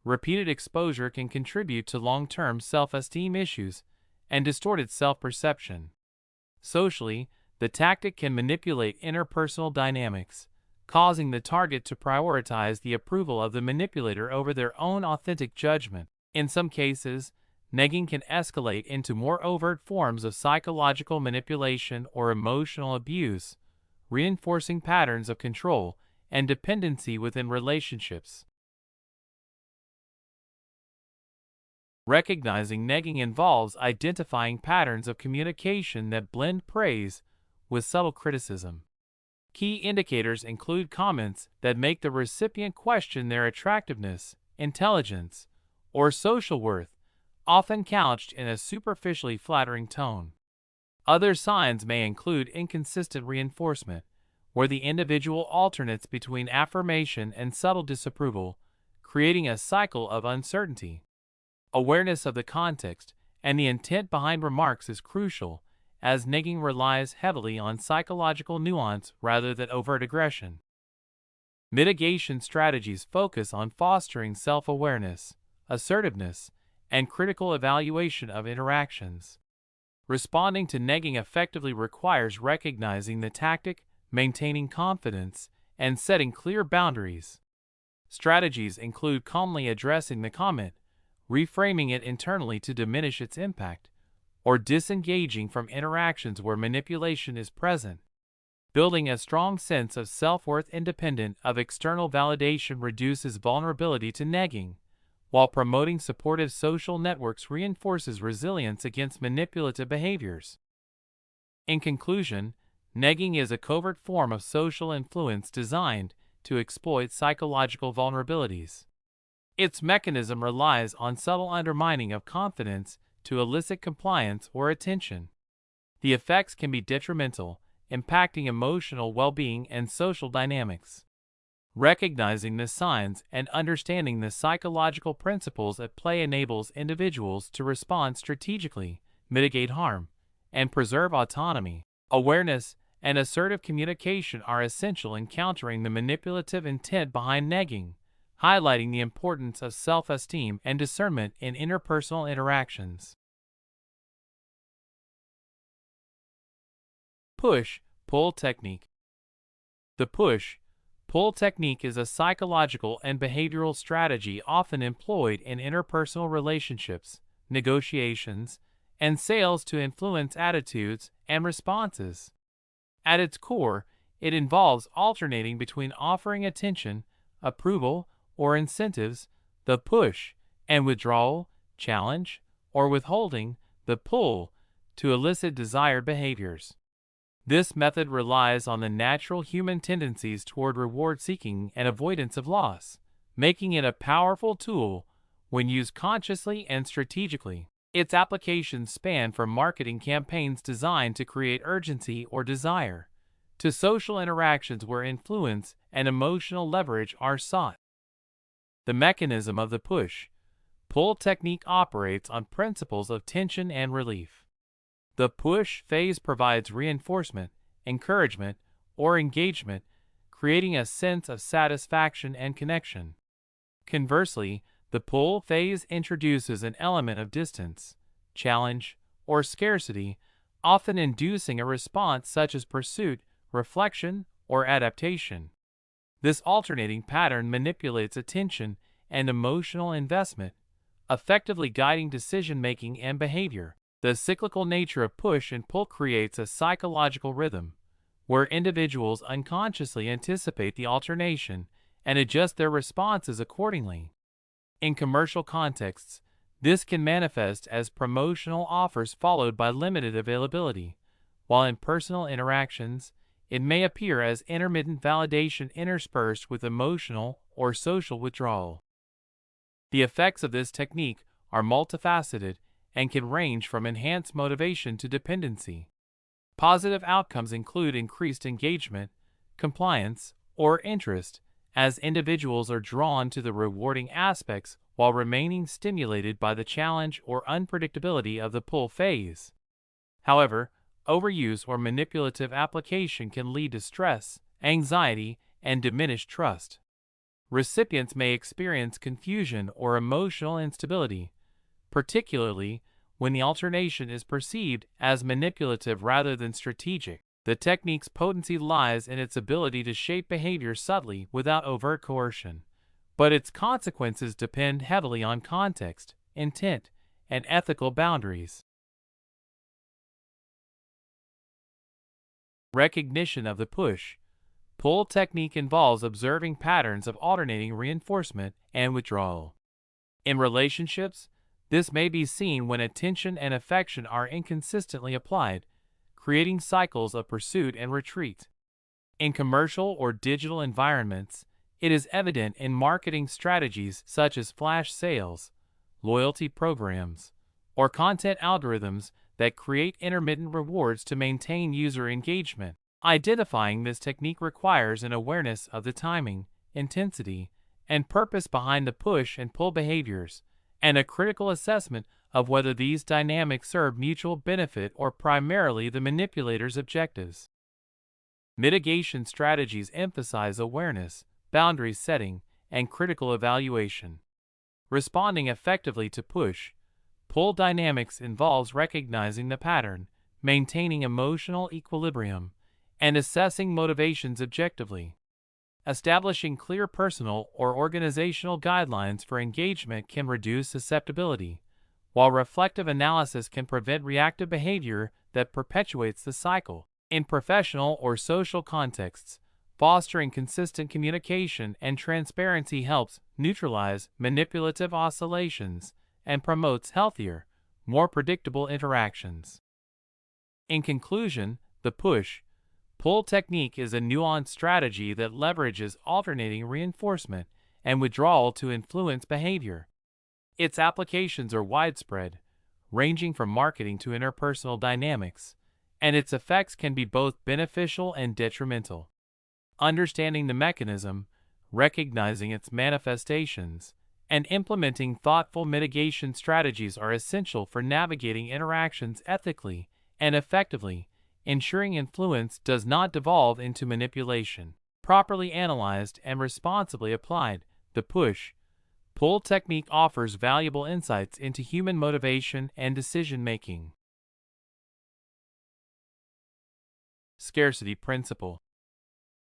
Repeated exposure can contribute to long-term self-esteem issues and distorted self-perception. Socially, the tactic can manipulate interpersonal dynamics, causing the target to prioritize the approval of the manipulator over their own authentic judgment. In some cases, negging can escalate into more overt forms of psychological manipulation or emotional abuse, reinforcing patterns of control and dependency within relationships. Recognizing negging involves identifying patterns of communication that blend praise with subtle criticism. Key indicators include comments that make the recipient question their attractiveness, intelligence, or social worth, often couched in a superficially flattering tone. Other signs may include inconsistent reinforcement, where the individual alternates between affirmation and subtle disapproval, creating a cycle of uncertainty. Awareness of the context and the intent behind remarks is crucial, as negging relies heavily on psychological nuance rather than overt aggression. Mitigation strategies focus on fostering self-awareness, assertiveness, and critical evaluation of interactions. Responding to negging effectively requires recognizing the tactic, maintaining confidence, and setting clear boundaries. Strategies include calmly addressing the comment, reframing it internally to diminish its impact, or disengaging from interactions where manipulation is present. Building a strong sense of self-worth independent of external validation reduces vulnerability to negging, while promoting supportive social networks reinforces resilience against manipulative behaviors. In conclusion, negging is a covert form of social influence designed to exploit psychological vulnerabilities. Its mechanism relies on subtle undermining of confidence to elicit compliance or attention. The effects can be detrimental, impacting emotional well-being and social dynamics. Recognizing the signs and understanding the psychological principles at play enables individuals to respond strategically, mitigate harm, and preserve autonomy. Awareness and assertive communication are essential in countering the manipulative intent behind negging, highlighting the importance of self-esteem and discernment in interpersonal interactions. Push-pull technique. The push-pull technique is a psychological and behavioral strategy often employed in interpersonal relationships, negotiations, and sales to influence attitudes and responses. At its core, it involves alternating between offering attention, approval, or incentives, the push, and withdrawal, challenge, or withholding, the pull, to elicit desired behaviors. This method relies on the natural human tendencies toward reward seeking and avoidance of loss, making it a powerful tool when used consciously and strategically. Its applications span from marketing campaigns designed to create urgency or desire, to social interactions where influence and emotional leverage are sought. The mechanism of the push-pull technique operates on principles of tension and relief. The push phase provides reinforcement, encouragement, or engagement, creating a sense of satisfaction and connection. Conversely, the pull phase introduces an element of distance, challenge, or scarcity, often inducing a response such as pursuit, reflection, or adaptation. This alternating pattern manipulates attention and emotional investment, effectively guiding decision-making and behavior. The cyclical nature of push and pull creates a psychological rhythm, where individuals unconsciously anticipate the alternation and adjust their responses accordingly. In commercial contexts, this can manifest as promotional offers followed by limited availability, while in personal interactions, it may appear as intermittent validation interspersed with emotional or social withdrawal. The effects of this technique are multifaceted and can range from enhanced motivation to dependency. Positive outcomes include increased engagement, compliance, or interest, as individuals are drawn to the rewarding aspects while remaining stimulated by the challenge or unpredictability of the pull phase. However, overuse or manipulative application can lead to stress, anxiety, and diminished trust. Recipients may experience confusion or emotional instability, particularly when the alternation is perceived as manipulative rather than strategic. The technique's potency lies in its ability to shape behavior subtly without overt coercion, but its consequences depend heavily on context, intent, and ethical boundaries. Recognition of the push-pull technique involves observing patterns of alternating reinforcement and withdrawal. In relationships, this may be seen when attention and affection are inconsistently applied, creating cycles of pursuit and retreat. In commercial or digital environments, it is evident in marketing strategies such as flash sales, loyalty programs, or content algorithms that create intermittent rewards to maintain user engagement. Identifying this technique requires an awareness of the timing, intensity, and purpose behind the push and pull behaviors, and a critical assessment of whether these dynamics serve mutual benefit or primarily the manipulator's objectives. Mitigation strategies emphasize awareness, boundary setting, and critical evaluation. Responding effectively to push-pull dynamics involves recognizing the pattern, maintaining emotional equilibrium, and assessing motivations objectively. Establishing clear personal or organizational guidelines for engagement can reduce susceptibility, while reflective analysis can prevent reactive behavior that perpetuates the cycle. In professional or social contexts, fostering consistent communication and transparency helps neutralize manipulative oscillations and promotes healthier, more predictable interactions. In conclusion, the push-pull technique is a nuanced strategy that leverages alternating reinforcement and withdrawal to influence behavior. Its applications are widespread, ranging from marketing to interpersonal dynamics, and its effects can be both beneficial and detrimental. Understanding the mechanism, recognizing its manifestations, and implementing thoughtful mitigation strategies are essential for navigating interactions ethically and effectively, ensuring influence does not devolve into manipulation. Properly analyzed and responsibly applied, the push-pull technique offers valuable insights into human motivation and decision-making. Scarcity Principle.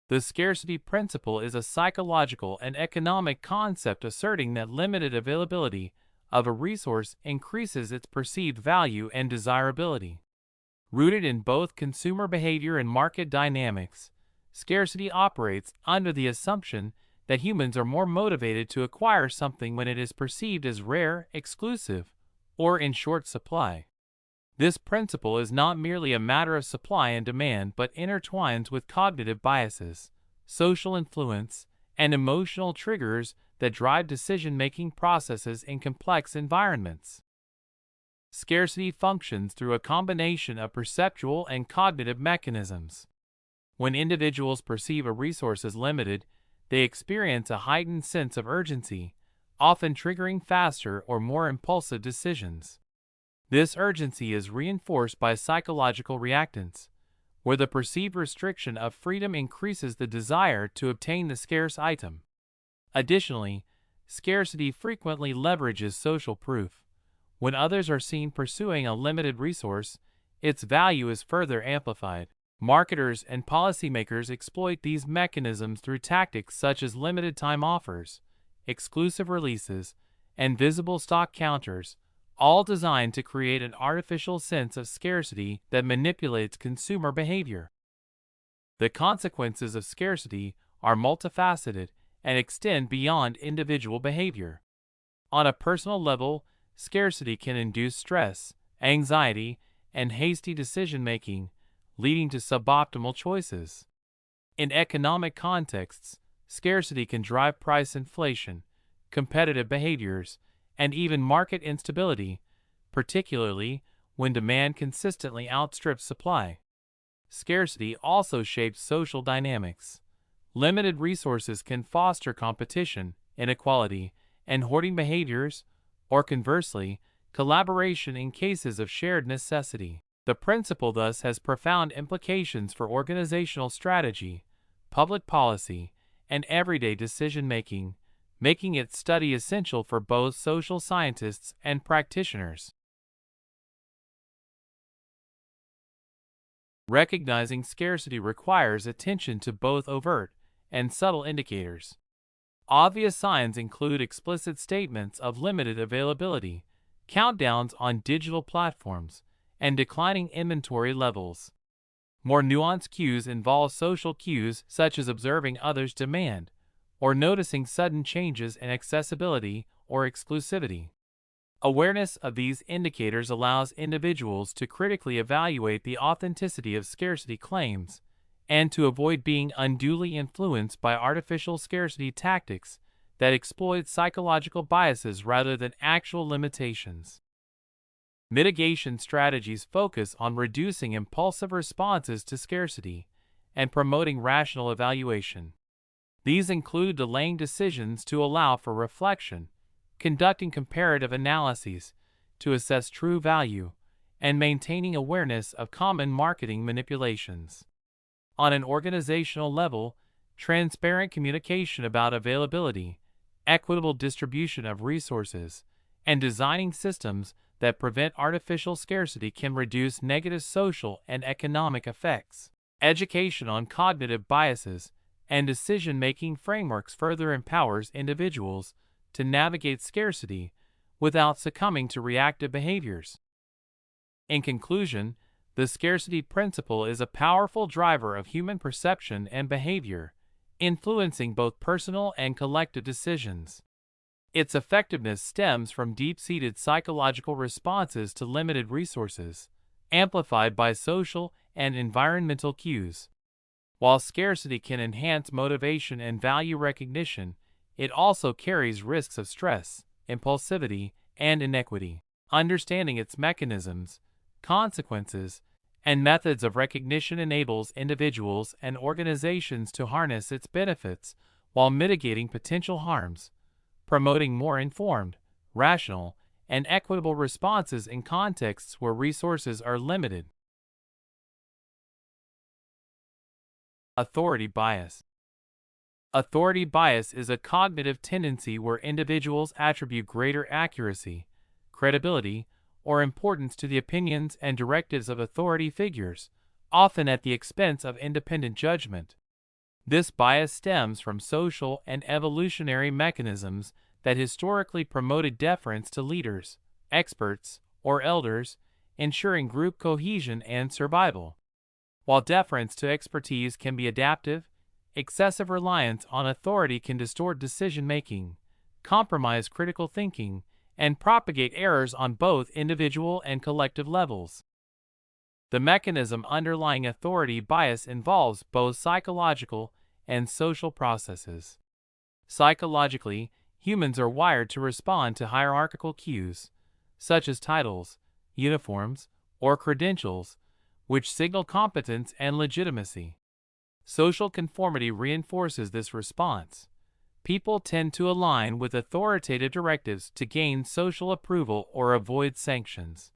The scarcity principle is a psychological and economic concept asserting that limited availability of a resource increases its perceived value and desirability. Rooted in both consumer behavior and market dynamics, scarcity operates under the assumption that humans are more motivated to acquire something when it is perceived as rare, exclusive, or in short supply. This principle is not merely a matter of supply and demand but intertwines with cognitive biases, social influence, and emotional triggers that drive decision-making processes in complex environments. Scarcity functions through a combination of perceptual and cognitive mechanisms. When individuals perceive a resource as limited, they experience a heightened sense of urgency, often triggering faster or more impulsive decisions. This urgency is reinforced by psychological reactance, where the perceived restriction of freedom increases the desire to obtain the scarce item. Additionally, scarcity frequently leverages social proof. When others are seen pursuing a limited resource, its value is further amplified. Marketers and policymakers exploit these mechanisms through tactics such as limited-time offers, exclusive releases, and visible stock counters, all designed to create an artificial sense of scarcity that manipulates consumer behavior. The consequences of scarcity are multifaceted and extend beyond individual behavior. On a personal level, scarcity can induce stress, anxiety, and hasty decision-making, leading to suboptimal choices. In economic contexts, scarcity can drive price inflation, competitive behaviors, and even market instability, particularly when demand consistently outstrips supply. Scarcity also shapes social dynamics. Limited resources can foster competition, inequality, and hoarding behaviors, or conversely, collaboration in cases of shared necessity. The principle thus has profound implications for organizational strategy, public policy, and everyday decision-making, making its study essential for both social scientists and practitioners. Recognizing scarcity requires attention to both overt and subtle indicators. Obvious signs include explicit statements of limited availability, countdowns on digital platforms, and declining inventory levels. More nuanced cues involve social cues such as observing others' demand, or noticing sudden changes in accessibility or exclusivity. Awareness of these indicators allows individuals to critically evaluate the authenticity of scarcity claims and to avoid being unduly influenced by artificial scarcity tactics that exploit psychological biases rather than actual limitations. Mitigation strategies focus on reducing impulsive responses to scarcity and promoting rational evaluation. These include delaying decisions to allow for reflection, conducting comparative analyses to assess true value, and maintaining awareness of common marketing manipulations. On an organizational level, transparent communication about availability, equitable distribution of resources, and designing systems that prevent artificial scarcity can reduce negative social and economic effects. Education on cognitive biases and decision-making frameworks further empowers individuals to navigate scarcity without succumbing to reactive behaviors. In conclusion, the scarcity principle is a powerful driver of human perception and behavior, influencing both personal and collective decisions. Its effectiveness stems from deep-seated psychological responses to limited resources, amplified by social and environmental cues. While scarcity can enhance motivation and value recognition, it also carries risks of stress, impulsivity, and inequity. Understanding its mechanisms, consequences, and methods of recognition enables individuals and organizations to harness its benefits while mitigating potential harms, promoting more informed, rational, and equitable responses in contexts where resources are limited. Authority bias. Authority bias is a cognitive tendency where individuals attribute greater accuracy, credibility, or importance to the opinions and directives of authority figures, often at the expense of independent judgment. This bias stems from social and evolutionary mechanisms that historically promoted deference to leaders, experts, or elders, ensuring group cohesion and survival. While deference to expertise can be adaptive, excessive reliance on authority can distort decision-making, compromise critical thinking, and propagate errors on both individual and collective levels. The mechanism underlying authority bias involves both psychological and social processes. Psychologically, humans are wired to respond to hierarchical cues, such as titles, uniforms, or credentials, which signal competence and legitimacy. Social conformity reinforces this response. People tend to align with authoritative directives to gain social approval or avoid sanctions.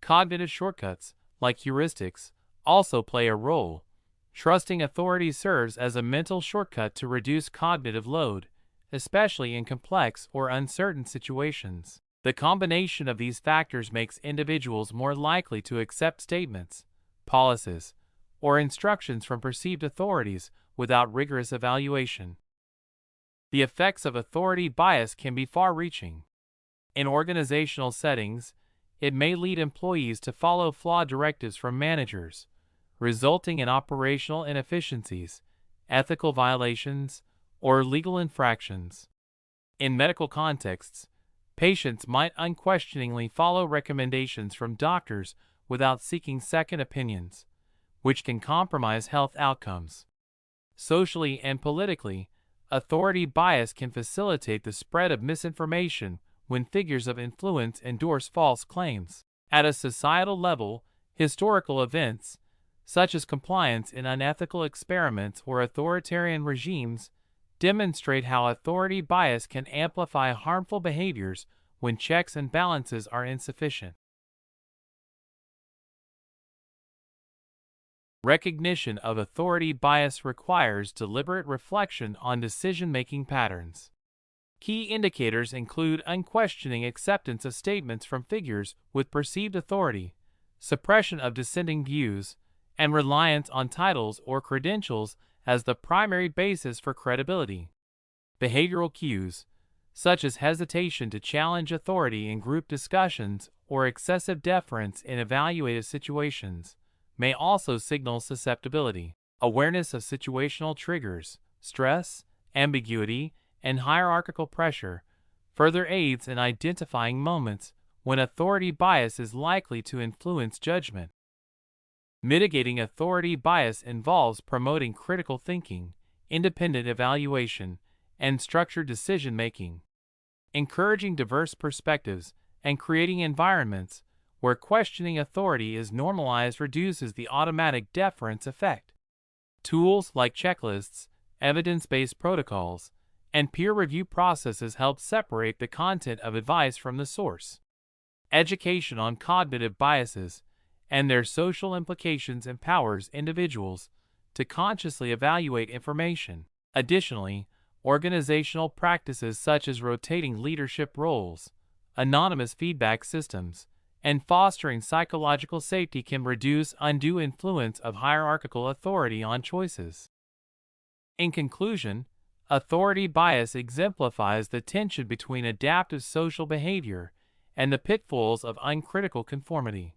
Cognitive shortcuts, like heuristics, also play a role. Trusting authority serves as a mental shortcut to reduce cognitive load, especially in complex or uncertain situations. The combination of these factors makes individuals more likely to accept statements, policies, or instructions from perceived authorities without rigorous evaluation. The effects of authority bias can be far-reaching. In organizational settings, it may lead employees to follow flawed directives from managers, resulting in operational inefficiencies, ethical violations, or legal infractions. In medical contexts, patients might unquestioningly follow recommendations from doctors without seeking second opinions, which can compromise health outcomes. Socially and politically, authority bias can facilitate the spread of misinformation when figures of influence endorse false claims. At a societal level, historical events, such as compliance in unethical experiments or authoritarian regimes, demonstrate how authority bias can amplify harmful behaviors when checks and balances are insufficient. Recognition of authority bias requires deliberate reflection on decision-making patterns. Key indicators include unquestioning acceptance of statements from figures with perceived authority, suppression of dissenting views, and reliance on titles or credentials as the primary basis for credibility. Behavioral cues, such as hesitation to challenge authority in group discussions or excessive deference in evaluative situations, may also signal susceptibility. Awareness of situational triggers, stress, ambiguity, and hierarchical pressure further aids in identifying moments when authority bias is likely to influence judgment. Mitigating authority bias involves promoting critical thinking, independent evaluation, and structured decision-making. Encouraging diverse perspectives and creating environments where questioning authority is normalized reduces the automatic deference effect. Tools like checklists, evidence-based protocols, and peer review processes help separate the content of advice from the source. Education on cognitive biases and their social implications empowers individuals to consciously evaluate information. Additionally, organizational practices such as rotating leadership roles, anonymous feedback systems, and fostering psychological safety can reduce undue influence of hierarchical authority on choices. In conclusion, authority bias exemplifies the tension between adaptive social behavior and the pitfalls of uncritical conformity.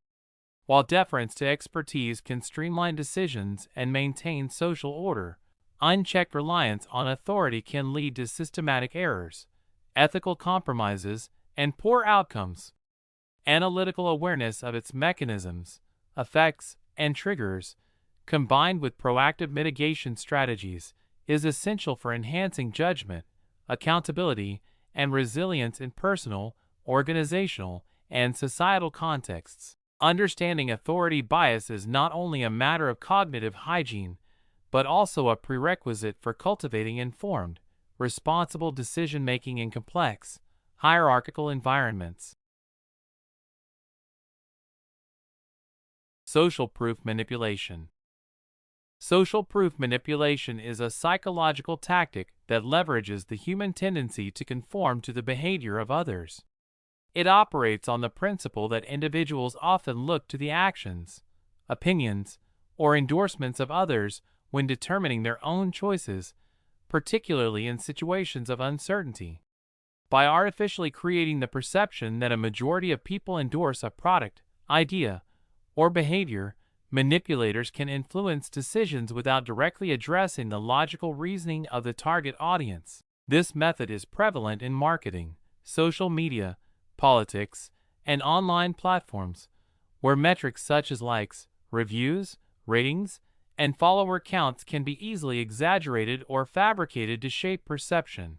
While deference to expertise can streamline decisions and maintain social order, unchecked reliance on authority can lead to systematic errors, ethical compromises, and poor outcomes. Analytical awareness of its mechanisms, effects, and triggers, combined with proactive mitigation strategies, is essential for enhancing judgment, accountability, and resilience in personal, organizational, and societal contexts. Understanding authority bias is not only a matter of cognitive hygiene, but also a prerequisite for cultivating informed, responsible decision-making in complex, hierarchical environments. Social proof manipulation. Social proof manipulation is a psychological tactic that leverages the human tendency to conform to the behavior of others. It operates on the principle that individuals often look to the actions, opinions, or endorsements of others when determining their own choices, particularly in situations of uncertainty. By artificially creating the perception that a majority of people endorse a product, idea, or behavior, manipulators can influence decisions without directly addressing the logical reasoning of the target audience. This method is prevalent in marketing, social media, politics, and online platforms, where metrics such as likes, reviews, ratings, and follower counts can be easily exaggerated or fabricated to shape perception.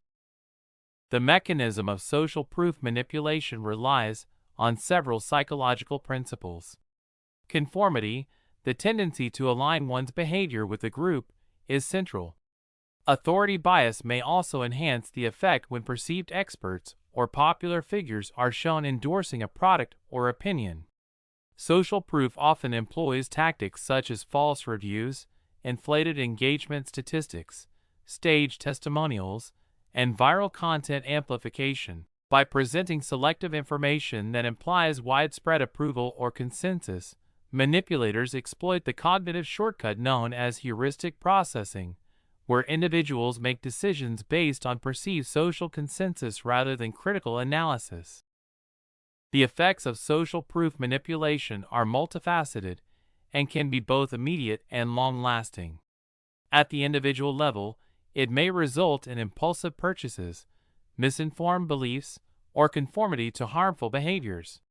The mechanism of social proof manipulation relies on several psychological principles. Conformity, the tendency to align one's behavior with the group, is central. Authority bias may also enhance the effect when perceived experts or popular figures are shown endorsing a product or opinion. Social proof often employs tactics such as false reviews, inflated engagement statistics, staged testimonials, and viral content amplification. By presenting selective information that implies widespread approval or consensus, manipulators exploit the cognitive shortcut known as heuristic processing, where individuals make decisions based on perceived social consensus rather than critical analysis. The effects of social proof manipulation are multifaceted and can be both immediate and long-lasting. At the individual level, it may result in impulsive purchases, misinformed beliefs, or conformity to harmful behaviors.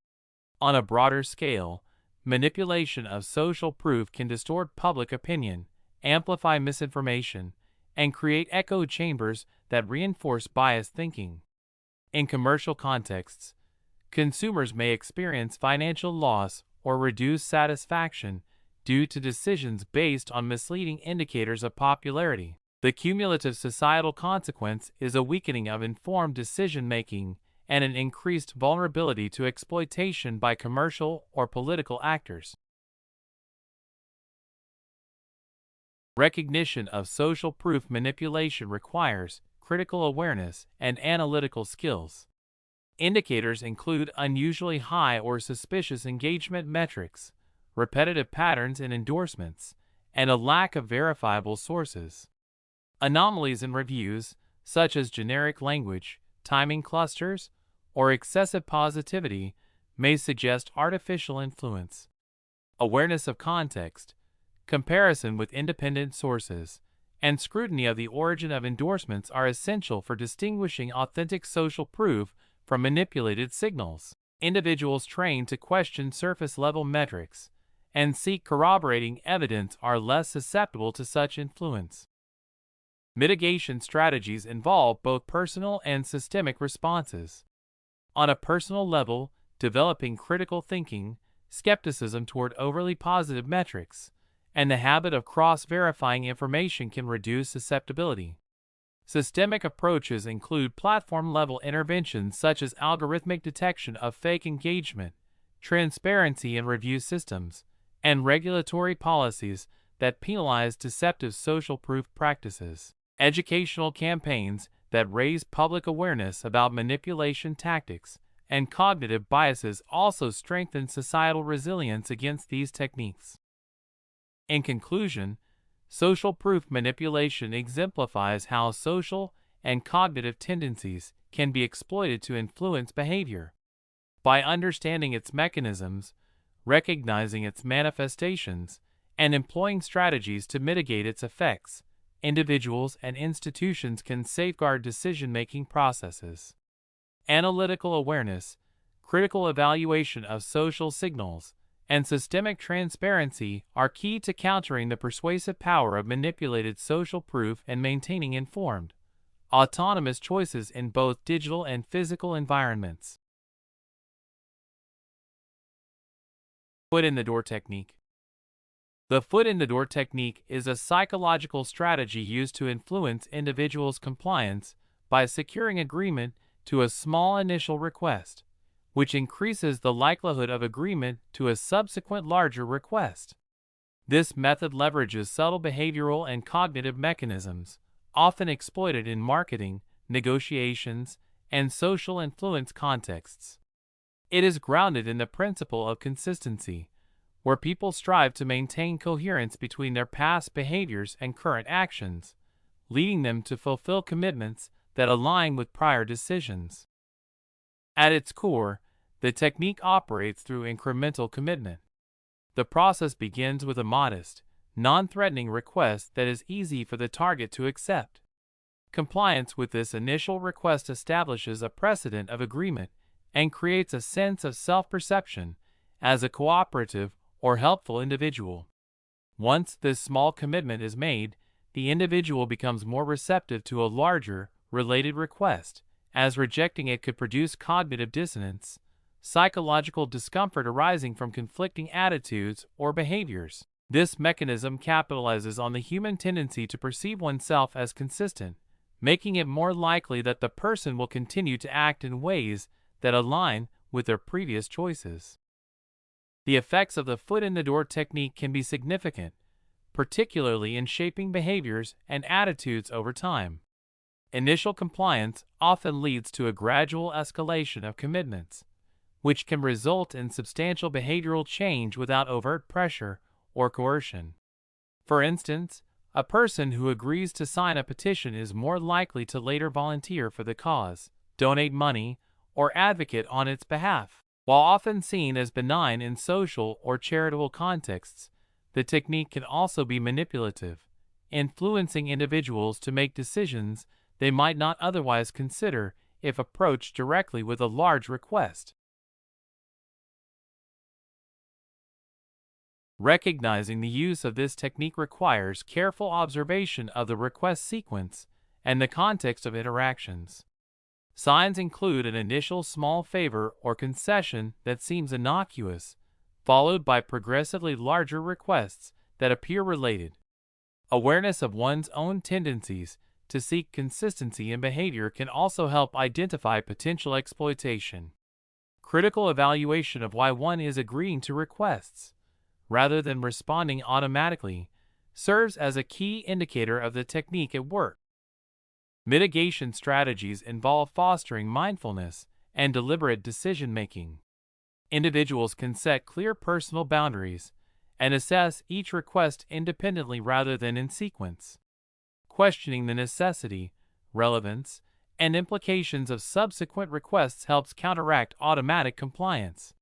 On a broader scale, manipulation of social proof can distort public opinion, amplify misinformation, and create echo chambers that reinforce biased thinking. In commercial contexts, consumers may experience financial loss or reduced satisfaction due to decisions based on misleading indicators of popularity. The cumulative societal consequence is a weakening of informed decision-making and an increased vulnerability to exploitation by commercial or political actors. Recognition of social proof manipulation requires critical awareness and analytical skills. Indicators include unusually high or suspicious engagement metrics, repetitive patterns in endorsements, and a lack of verifiable sources. Anomalies in reviews, such as generic language, timing clusters, or excessive positivity, may suggest artificial influence. Awareness of context, comparison with independent sources, and scrutiny of the origin of endorsements are essential for distinguishing authentic social proof from manipulated signals. Individuals trained to question surface-level metrics and seek corroborating evidence are less susceptible to such influence. Mitigation strategies involve both personal and systemic responses. On a personal level, developing critical thinking, skepticism toward overly positive metrics, and the habit of cross-verifying information can reduce susceptibility. Systemic approaches include platform-level interventions such as algorithmic detection of fake engagement, transparency in review systems, and regulatory policies that penalize deceptive social proof practices. Educational campaigns that raise public awareness about manipulation tactics and cognitive biases also strengthen societal resilience against these techniques. In conclusion, social proof manipulation exemplifies how social and cognitive tendencies can be exploited to influence behavior. By understanding its mechanisms, recognizing its manifestations, and employing strategies to mitigate its effects, individuals and institutions can safeguard decision-making processes. Analytical awareness, critical evaluation of social signals, and systemic transparency are key to countering the persuasive power of manipulated social proof and maintaining informed, autonomous choices in both digital and physical environments. Foot-in-the-door technique. The foot-in-the-door technique is a psychological strategy used to influence individuals' compliance by securing agreement to a small initial request, which increases the likelihood of agreement to a subsequent larger request. This method leverages subtle behavioral and cognitive mechanisms, often exploited in marketing, negotiations, and social influence contexts. It is grounded in the principle of consistency, where people strive to maintain coherence between their past behaviors and current actions, leading them to fulfill commitments that align with prior decisions. At its core, the technique operates through incremental commitment. The process begins with a modest, non-threatening request that is easy for the target to accept. Compliance with this initial request establishes a precedent of agreement and creates a sense of self-perception as a cooperative or helpful individual. Once this small commitment is made, the individual becomes more receptive to a larger, related request, as rejecting it could produce cognitive dissonance, psychological discomfort arising from conflicting attitudes or behaviors. This mechanism capitalizes on the human tendency to perceive oneself as consistent, making it more likely that the person will continue to act in ways that align with their previous choices. The effects of the foot-in-the-door technique can be significant, particularly in shaping behaviors and attitudes over time. Initial compliance often leads to a gradual escalation of commitments, which can result in substantial behavioral change without overt pressure or coercion. For instance, a person who agrees to sign a petition is more likely to later volunteer for the cause, donate money, or advocate on its behalf. While often seen as benign in social or charitable contexts, the technique can also be manipulative, influencing individuals to make decisions they might not otherwise consider if approached directly with a large request. Recognizing the use of this technique requires careful observation of the request sequence and the context of interactions. Signs include an initial small favor or concession that seems innocuous, followed by progressively larger requests that appear related. Awareness of one's own tendencies to seek consistency in behavior can also help identify potential exploitation. Critical evaluation of why one is agreeing to requests, rather than responding automatically, serves as a key indicator of the technique at work. Mitigation strategies involve fostering mindfulness and deliberate decision-making. Individuals can set clear personal boundaries and assess each request independently rather than in sequence. Questioning the necessity, relevance, and implications of subsequent requests helps counteract automatic compliance.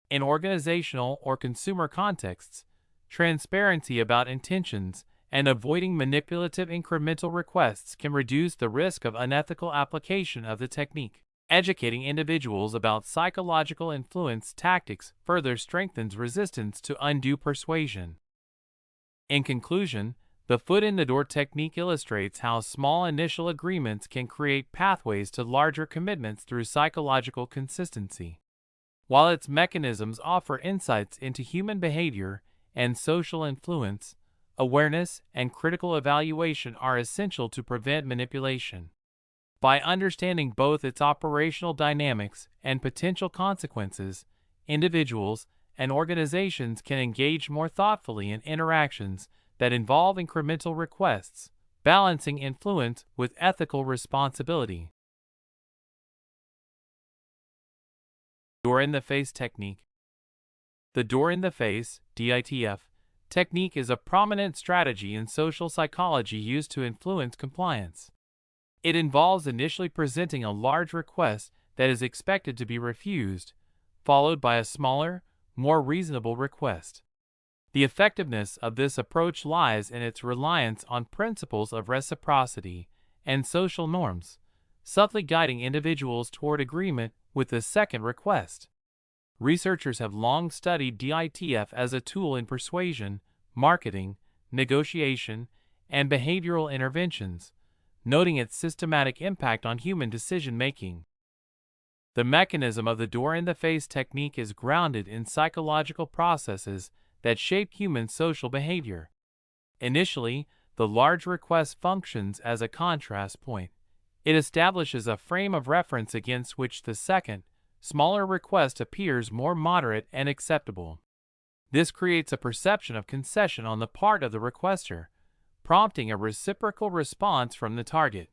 In organizational or consumer contexts, transparency about intentions and avoiding manipulative incremental requests can reduce the risk of unethical application of the technique. Educating individuals about psychological influence tactics further strengthens resistance to undue persuasion. In conclusion, the foot-in-the-door technique illustrates how small initial agreements can create pathways to larger commitments through psychological consistency. While its mechanisms offer insights into human behavior and social influence, awareness and critical evaluation are essential to prevent manipulation. By understanding both its operational dynamics and potential consequences, individuals and organizations can engage more thoughtfully in interactions that involve incremental requests, balancing influence with ethical responsibility. Door-in-the-face technique. The door-in-the-face (DITF) technique is a prominent strategy in social psychology used to influence compliance. It involves initially presenting a large request that is expected to be refused, followed by a smaller, more reasonable request. The effectiveness of this approach lies in its reliance on principles of reciprocity and social norms, subtly guiding individuals toward agreement with the second request. Researchers have long studied DITF as a tool in persuasion, marketing, negotiation, and behavioral interventions, noting its systematic impact on human decision-making. The mechanism of the door-in-the-face technique is grounded in psychological processes that shape human social behavior. Initially, the large request functions as a contrast point. It establishes a frame of reference against which the second, smaller request appears more moderate and acceptable. This creates a perception of concession on the part of the requester, prompting a reciprocal response from the target.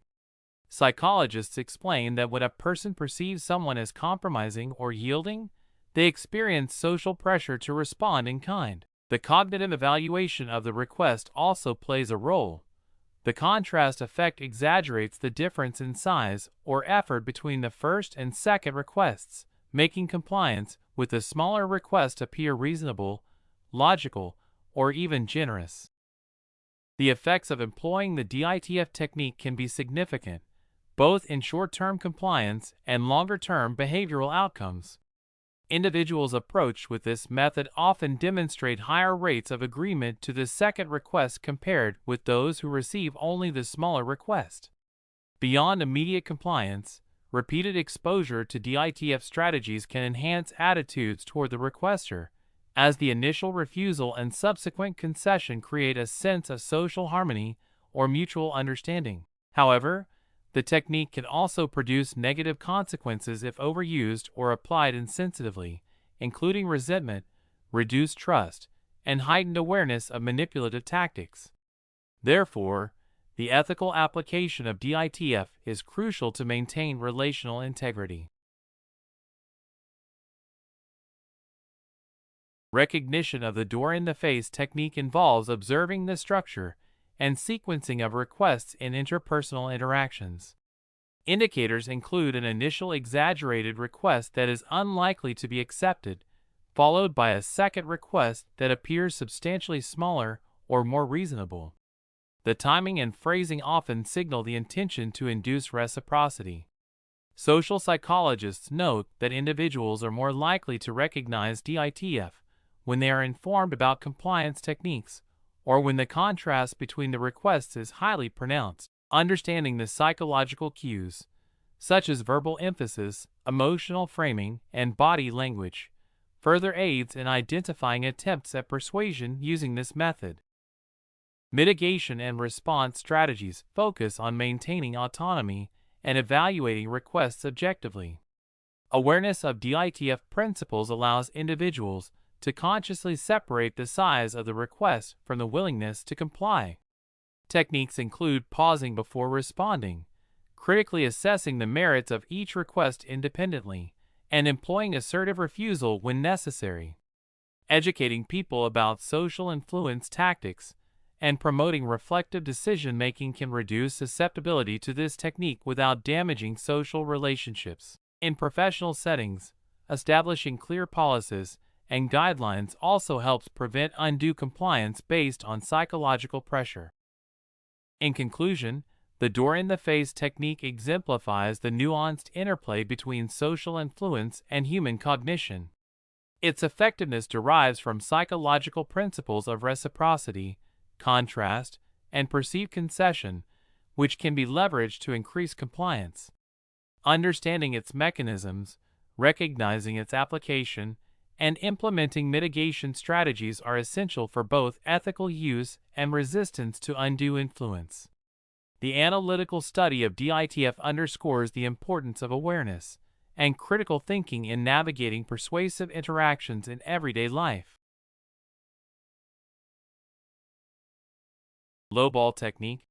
Psychologists explain that when a person perceives someone as compromising or yielding, they experience social pressure to respond in kind. The cognitive evaluation of the request also plays a role. The contrast effect exaggerates the difference in size or effort between the first and second requests, making compliance with the smaller request appear reasonable, logical, or even generous. The effects of employing the DITF technique can be significant, both in short-term compliance and longer-term behavioral outcomes. Individuals approached with this method often demonstrate higher rates of agreement to the second request compared with those who receive only the smaller request. Beyond immediate compliance, repeated exposure to DITF strategies can enhance attitudes toward the requester, as the initial refusal and subsequent concession create a sense of social harmony or mutual understanding. However, the technique can also produce negative consequences if overused or applied insensitively, including resentment, reduced trust, and heightened awareness of manipulative tactics. Therefore, the ethical application of DITF is crucial to maintain relational integrity. Recognition of the door-in-the-face technique involves observing the structure and sequencing of requests in interpersonal interactions. Indicators include an initial exaggerated request that is unlikely to be accepted, followed by a second request that appears substantially smaller or more reasonable. The timing and phrasing often signal the intention to induce reciprocity. Social psychologists note that individuals are more likely to recognize DITF when they are informed about compliance techniques or when the contrast between the requests is highly pronounced. Understanding the psychological cues, such as verbal emphasis, emotional framing, and body language, further aids in identifying attempts at persuasion using this method. Mitigation and response strategies focus on maintaining autonomy and evaluating requests objectively. Awareness of DITF principles allows individuals to consciously separate the size of the request from the willingness to comply. Techniques include pausing before responding, critically assessing the merits of each request independently, and employing assertive refusal when necessary. Educating people about social influence tactics and promoting reflective decision-making can reduce susceptibility to this technique without damaging social relationships. In professional settings, establishing clear policies and guidelines also helps prevent undue compliance based on psychological pressure. In conclusion, the door-in-the-face technique exemplifies the nuanced interplay between social influence and human cognition. Its effectiveness derives from psychological principles of reciprocity, contrast, and perceived concession, which can be leveraged to increase compliance. Understanding its mechanisms, recognizing its application, and implementing mitigation strategies are essential for both ethical use and resistance to undue influence. The analytical study of DITF underscores the importance of awareness and critical thinking in navigating persuasive interactions in everyday life. Lowball technique.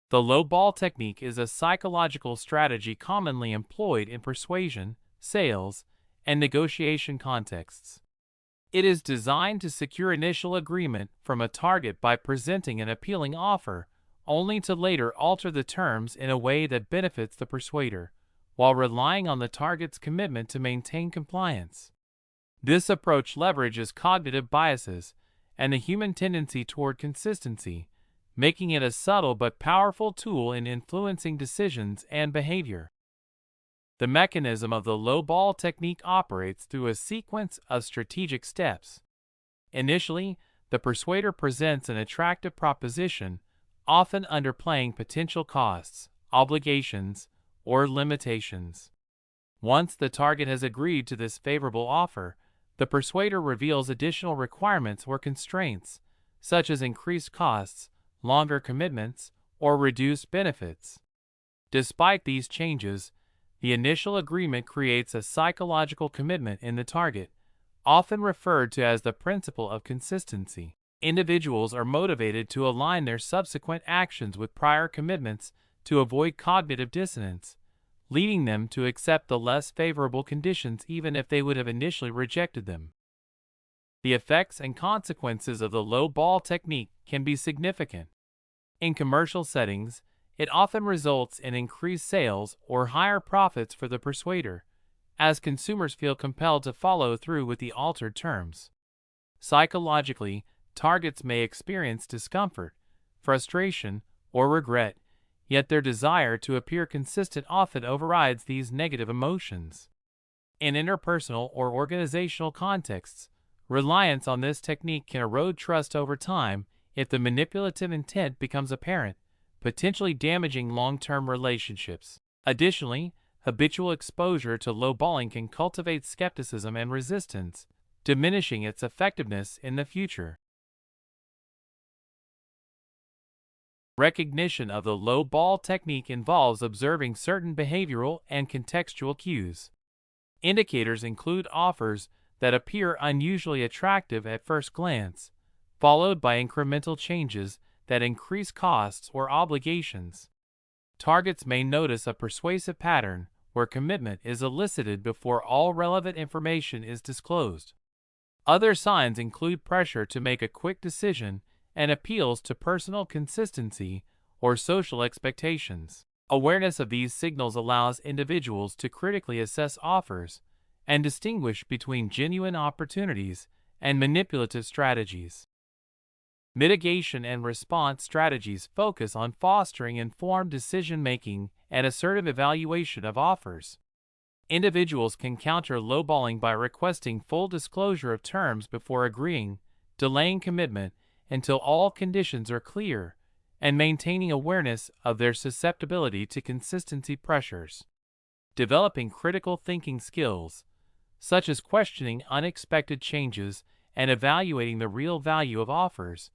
The lowball technique is a psychological strategy commonly employed in persuasion, sales, and negotiation contexts. It is designed to secure initial agreement from a target by presenting an appealing offer, only to later alter the terms in a way that benefits the persuader, while relying on the target's commitment to maintain compliance. This approach leverages cognitive biases and the human tendency toward consistency, making it a subtle but powerful tool in influencing decisions and behavior. The mechanism of the lowball technique operates through a sequence of strategic steps. Initially, the persuader presents an attractive proposition, often underplaying potential costs, obligations, or limitations. Once the target has agreed to this favorable offer, the persuader reveals additional requirements or constraints, such as increased costs, longer commitments, or reduced benefits. Despite these changes, the initial agreement creates a psychological commitment in the target, often referred to as the principle of consistency. Individuals are motivated to align their subsequent actions with prior commitments to avoid cognitive dissonance, leading them to accept the less favorable conditions even if they would have initially rejected them. The effects and consequences of the low-ball technique can be significant. In commercial settings, it often results in increased sales or higher profits for the persuader, as consumers feel compelled to follow through with the altered terms. Psychologically, targets may experience discomfort, frustration, or regret, yet their desire to appear consistent often overrides these negative emotions. In interpersonal or organizational contexts, reliance on this technique can erode trust over time if the manipulative intent becomes apparent, potentially damaging long-term relationships. Additionally, habitual exposure to lowballing can cultivate skepticism and resistance, diminishing its effectiveness in the future. Recognition of the low-ball technique involves observing certain behavioral and contextual cues. Indicators include offers that appear unusually attractive at first glance, followed by incremental changes that increase costs or obligations. Targets may notice a persuasive pattern where commitment is elicited before all relevant information is disclosed. Other signs include pressure to make a quick decision and appeals to personal consistency or social expectations. Awareness of these signals allows individuals to critically assess offers and distinguish between genuine opportunities and manipulative strategies. Mitigation and response strategies focus on fostering informed decision-making and assertive evaluation of offers. Individuals can counter lowballing by requesting full disclosure of terms before agreeing, delaying commitment until all conditions are clear, and maintaining awareness of their susceptibility to consistency pressures. Developing critical thinking skills, such as questioning unexpected changes and evaluating the real value of offers,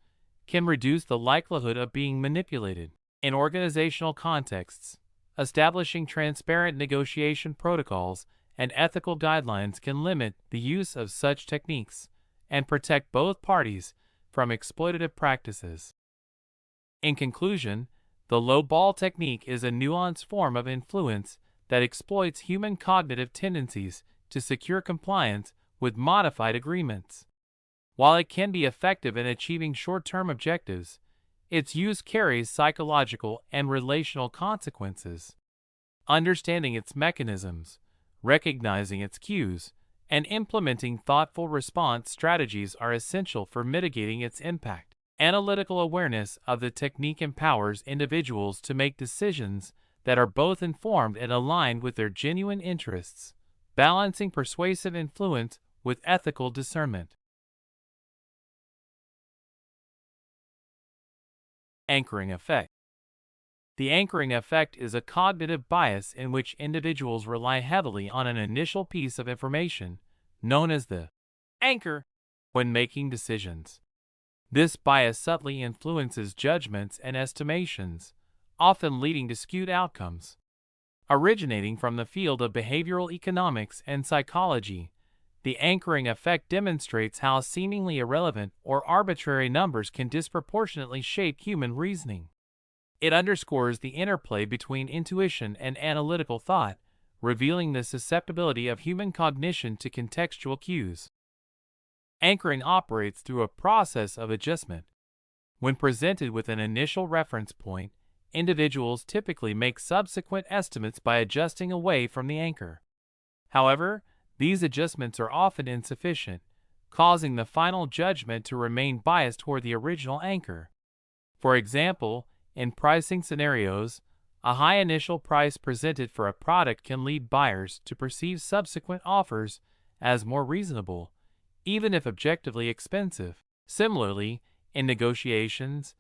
can reduce the likelihood of being manipulated. In organizational contexts, establishing transparent negotiation protocols and ethical guidelines can limit the use of such techniques and protect both parties from exploitative practices. In conclusion, the low-ball technique is a nuanced form of influence that exploits human cognitive tendencies to secure compliance with modified agreements. While it can be effective in achieving short-term objectives, its use carries psychological and relational consequences. Understanding its mechanisms, recognizing its cues, and implementing thoughtful response strategies are essential for mitigating its impact. Analytical awareness of the technique empowers individuals to make decisions that are both informed and aligned with their genuine interests, balancing persuasive influence with ethical discernment. Anchoring effect. The anchoring effect is a cognitive bias in which individuals rely heavily on an initial piece of information, known as the anchor, when making decisions. This bias subtly influences judgments and estimations, often leading to skewed outcomes. Originating from the field of behavioral economics and psychology, the anchoring effect demonstrates how seemingly irrelevant or arbitrary numbers can disproportionately shape human reasoning. It underscores the interplay between intuition and analytical thought, revealing the susceptibility of human cognition to contextual cues. Anchoring operates through a process of adjustment. When presented with an initial reference point, individuals typically make subsequent estimates by adjusting away from the anchor. However, these adjustments are often insufficient, causing the final judgment to remain biased toward the original anchor. For example, in pricing scenarios, a high initial price presented for a product can lead buyers to perceive subsequent offers as more reasonable, even if objectively expensive. Similarly, in negotiations,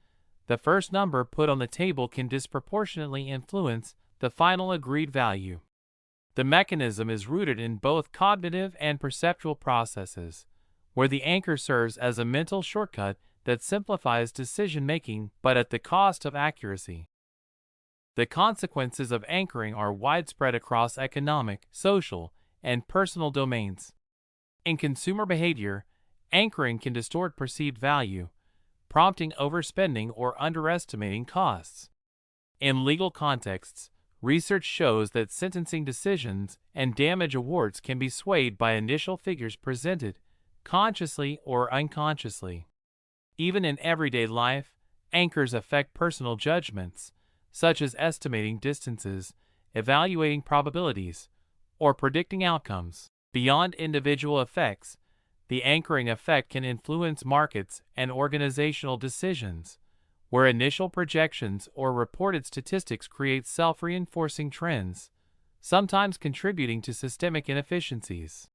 the first number put on the table can disproportionately influence the final agreed value. The mechanism is rooted in both cognitive and perceptual processes, where the anchor serves as a mental shortcut that simplifies decision-making but at the cost of accuracy. The consequences of anchoring are widespread across economic, social, and personal domains. In consumer behavior, anchoring can distort perceived value, prompting overspending or underestimating costs. In legal contexts, research shows that sentencing decisions and damage awards can be swayed by initial figures presented, consciously or unconsciously. Even in everyday life, anchors affect personal judgments, such as estimating distances, evaluating probabilities, or predicting outcomes. Beyond individual effects, the anchoring effect can influence markets and organizational decisions, where initial projections or reported statistics create self-reinforcing trends, sometimes contributing to systemic inefficiencies.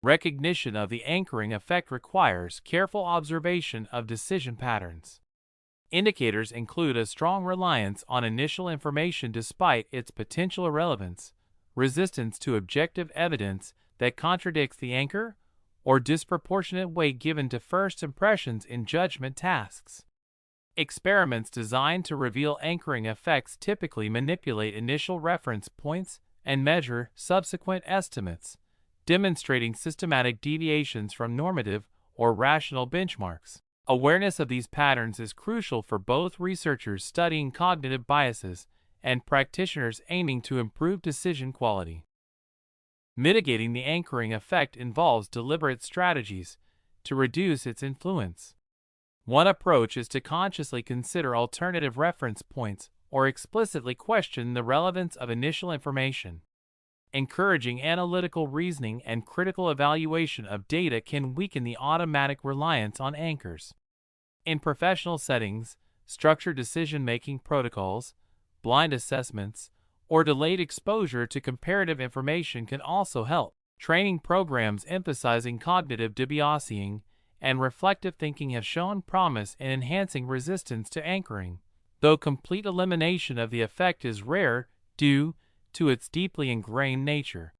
Recognition of the anchoring effect requires careful observation of decision patterns. Indicators include a strong reliance on initial information despite its potential irrelevance, resistance to objective evidence that contradicts the anchor, or disproportionate weight given to first impressions in judgment tasks. Experiments designed to reveal anchoring effects typically manipulate initial reference points and measure subsequent estimates, demonstrating systematic deviations from normative or rational benchmarks. Awareness of these patterns is crucial for both researchers studying cognitive biases and practitioners aiming to improve decision quality. Mitigating the anchoring effect involves deliberate strategies to reduce its influence. One approach is to consciously consider alternative reference points or explicitly question the relevance of initial information. Encouraging analytical reasoning and critical evaluation of data can weaken the automatic reliance on anchors. In professional settings, structured decision-making protocols, blind assessments, or delayed exposure to comparative information can also help. Training programs emphasizing cognitive debussing and reflective thinking have shown promise in enhancing resistance to anchoring, though complete elimination of the effect is rare due to its deeply ingrained nature.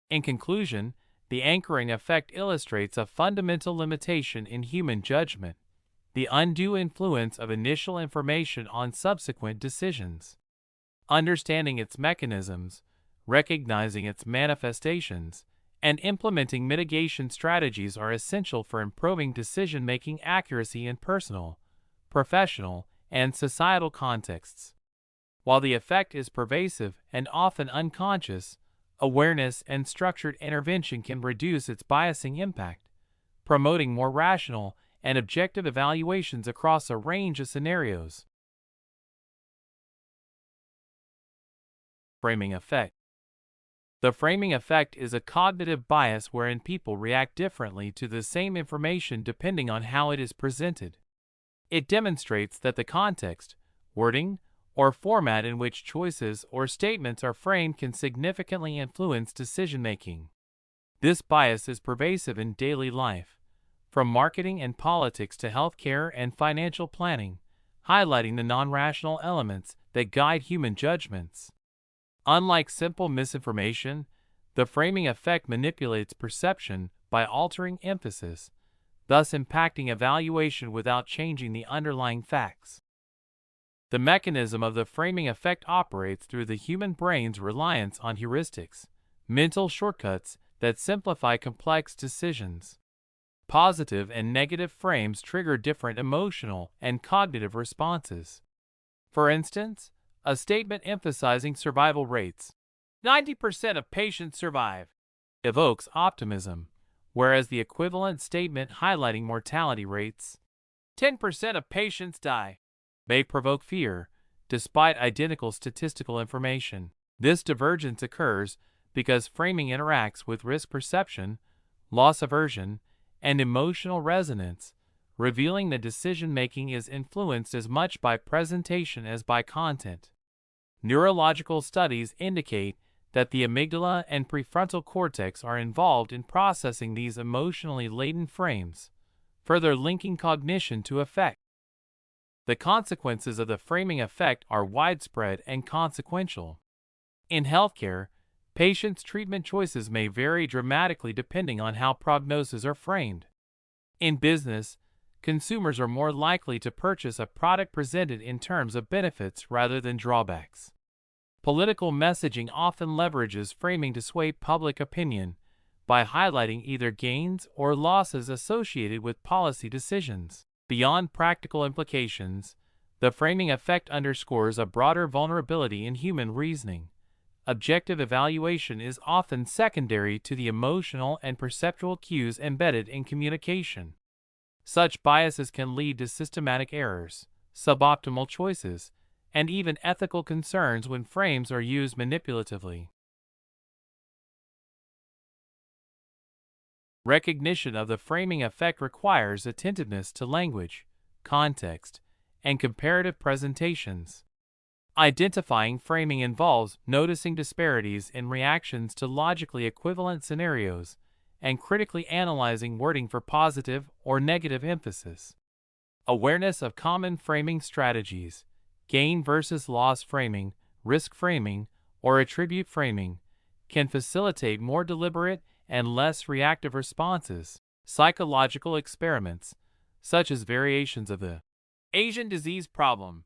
In conclusion, the anchoring effect illustrates a fundamental limitation in human judgment: the undue influence of initial information on subsequent decisions. Understanding its mechanisms, recognizing its manifestations, and implementing mitigation strategies are essential for improving decision-making accuracy in personal, professional, and societal contexts. While the effect is pervasive and often unconscious, awareness and structured intervention can reduce its biasing impact, promoting more rational and objective evaluations across a range of scenarios. Framing effect. The framing effect is a cognitive bias wherein people react differently to the same information depending on how it is presented. It demonstrates that the context, wording, or format in which choices or statements are framed can significantly influence decision-making. This bias is pervasive in daily life, from marketing and politics to healthcare and financial planning, highlighting the non-rational elements that guide human judgments. Unlike simple misinformation, the framing effect manipulates perception by altering emphasis, thus impacting evaluation without changing the underlying facts. The mechanism of the framing effect operates through the human brain's reliance on heuristics, mental shortcuts that simplify complex decisions. Positive and negative frames trigger different emotional and cognitive responses. For instance, a statement emphasizing survival rates, 90% of patients survive, evokes optimism, whereas the equivalent statement highlighting mortality rates, 10% of patients die, may provoke fear, despite identical statistical information. This divergence occurs because framing interacts with risk perception, loss aversion, and emotional resonance, revealing that decision-making is influenced as much by presentation as by content. Neurological studies indicate that the amygdala and prefrontal cortex are involved in processing these emotionally laden frames, further linking cognition to effect. The consequences of the framing effect are widespread and consequential. In healthcare, patients' treatment choices may vary dramatically depending on how prognoses are framed. In business, consumers are more likely to purchase a product presented in terms of benefits rather than drawbacks. Political messaging often leverages framing to sway public opinion by highlighting either gains or losses associated with policy decisions. Beyond practical implications, the framing effect underscores a broader vulnerability in human reasoning. Objective evaluation is often secondary to the emotional and perceptual cues embedded in communication. Such biases can lead to systematic errors, suboptimal choices, and even ethical concerns when frames are used manipulatively. Recognition of the framing effect requires attentiveness to language, context, and comparative presentations. Identifying framing involves noticing disparities in reactions to logically equivalent scenarios and critically analyzing wording for positive or negative emphasis. Awareness of common framing strategies, gain versus loss framing, risk framing, or attribute framing, can facilitate more deliberate and less reactive responses. Psychological experiments, such as variations of the Asian disease problem,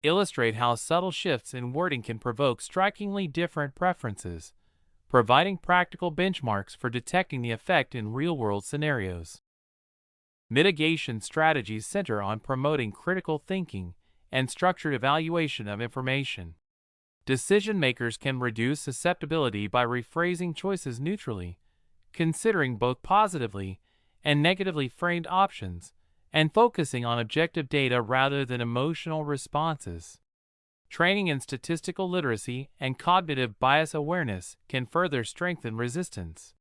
illustrate how subtle shifts in wording can provoke strikingly different preferences, providing practical benchmarks for detecting the effect in real-world scenarios. Mitigation strategies center on promoting critical thinking and structured evaluation of information. Decision-makers can reduce susceptibility by rephrasing choices neutrally, considering both positively and negatively framed options, and focusing on objective data rather than emotional responses. Training in statistical literacy and cognitive bias awareness can further strengthen resistance.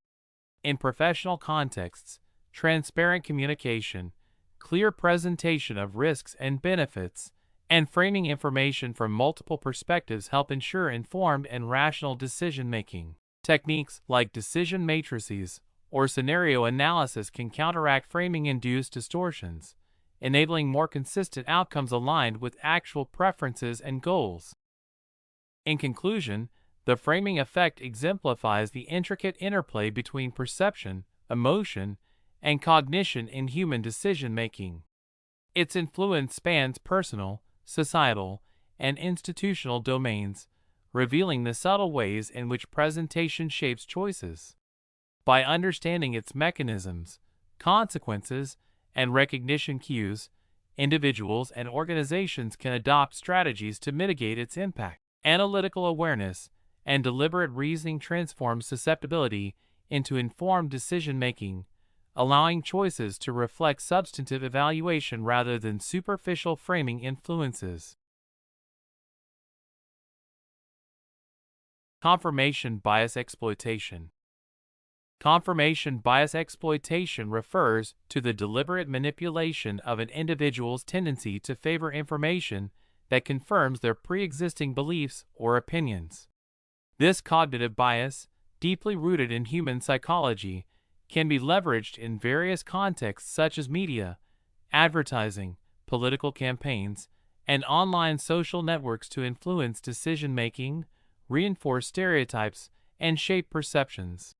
In professional contexts, transparent communication, clear presentation of risks and benefits, and framing information from multiple perspectives help ensure informed and rational decision-making. Techniques like decision matrices or scenario analysis can counteract framing-induced distortions, enabling more consistent outcomes aligned with actual preferences and goals. In conclusion, the framing effect exemplifies the intricate interplay between perception, emotion, and cognition in human decision-making. Its influence spans personal, societal, and institutional domains, revealing the subtle ways in which presentation shapes choices. By understanding its mechanisms, consequences, and recognition cues, individuals and organizations can adopt strategies to mitigate its impact. Analytical awareness and deliberate reasoning transform susceptibility into informed decision-making, allowing choices to reflect substantive evaluation rather than superficial framing influences. Confirmation bias exploitation. Confirmation bias exploitation refers to the deliberate manipulation of an individual's tendency to favor information that confirms their pre-existing beliefs or opinions. This cognitive bias, deeply rooted in human psychology, can be leveraged in various contexts such as media, advertising, political campaigns, and online social networks to influence decision-making, reinforce stereotypes, and shape perceptions.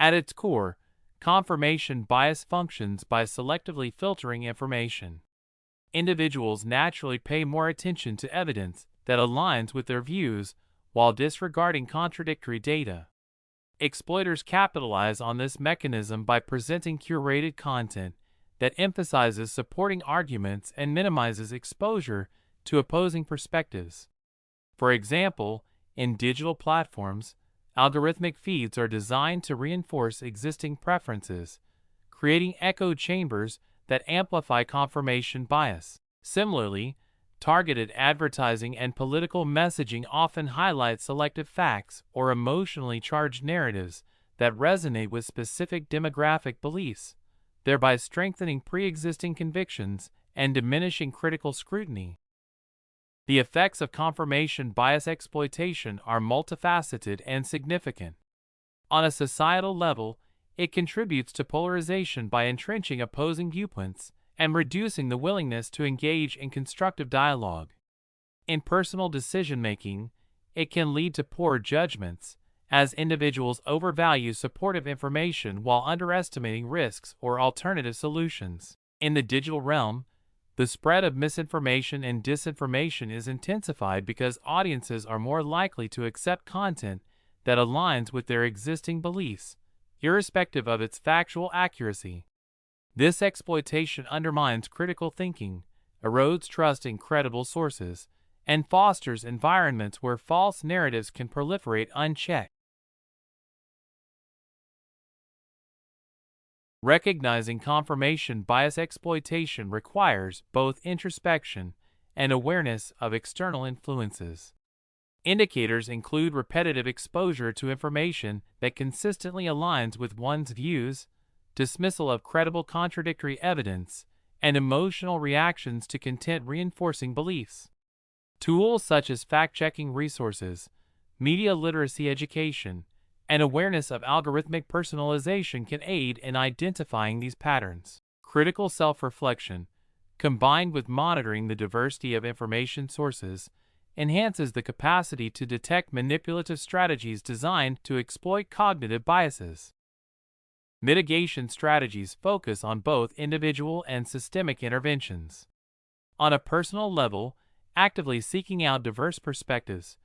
At its core, confirmation bias functions by selectively filtering information. Individuals naturally pay more attention to evidence that aligns with their views while disregarding contradictory data. Exploiters capitalize on this mechanism by presenting curated content that emphasizes supporting arguments and minimizes exposure to opposing perspectives. For example, in digital platforms, algorithmic feeds are designed to reinforce existing preferences, creating echo chambers that amplify confirmation bias. Similarly, targeted advertising and political messaging often highlight selective facts or emotionally charged narratives that resonate with specific demographic beliefs, thereby strengthening pre-existing convictions and diminishing critical scrutiny. The effects of confirmation bias exploitation are multifaceted and significant. On a societal level, it contributes to polarization by entrenching opposing viewpoints and reducing the willingness to engage in constructive dialogue. In personal decision-making, it can lead to poor judgments, as individuals overvalue supportive information while underestimating risks or alternative solutions. In the digital realm, the spread of misinformation and disinformation is intensified because audiences are more likely to accept content that aligns with their existing beliefs, irrespective of its factual accuracy. This exploitation undermines critical thinking, erodes trust in credible sources, and fosters environments where false narratives can proliferate unchecked. Recognizing confirmation bias exploitation requires both introspection and awareness of external influences. Indicators include repetitive exposure to information that consistently aligns with one's views, dismissal of credible contradictory evidence, and emotional reactions to content-reinforcing beliefs. Tools such as fact-checking resources, media literacy education, and awareness of algorithmic personalization can aid in identifying these patterns. Critical self-reflection, combined with monitoring the diversity of information sources, enhances the capacity to detect manipulative strategies designed to exploit cognitive biases. Mitigation strategies focus on both individual and systemic interventions. On a personal level, actively seeking out diverse perspectives,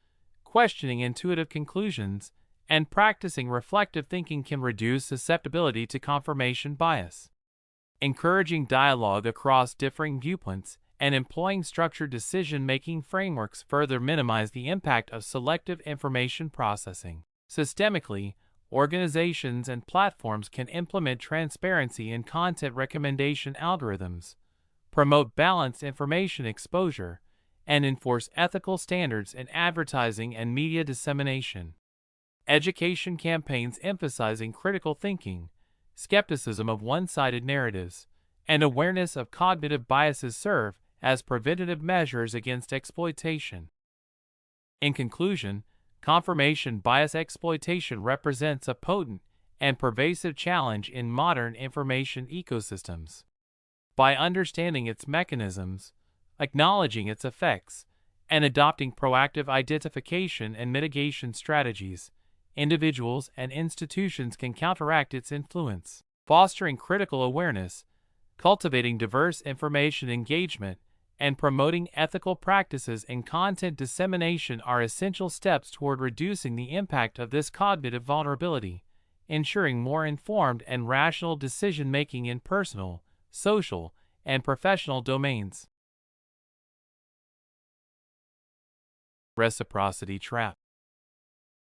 questioning intuitive conclusions, and practicing reflective thinking can reduce susceptibility to confirmation bias. Encouraging dialogue across differing viewpoints and employing structured decision-making frameworks further minimize the impact of selective information processing. Systemically, organizations and platforms can implement transparency in content recommendation algorithms, promote balanced information exposure, and enforce ethical standards in advertising and media dissemination. Education campaigns emphasizing critical thinking, skepticism of one-sided narratives, and awareness of cognitive biases serve as preventative measures against exploitation. In conclusion, confirmation bias exploitation represents a potent and pervasive challenge in modern information ecosystems. By understanding its mechanisms, acknowledging its effects, and adopting proactive identification and mitigation strategies, individuals and institutions can counteract its influence. Fostering critical awareness, cultivating diverse information engagement, and promoting ethical practices in content dissemination are essential steps toward reducing the impact of this cognitive vulnerability, ensuring more informed and rational decision-making in personal, social, and professional domains. Reciprocity Trap.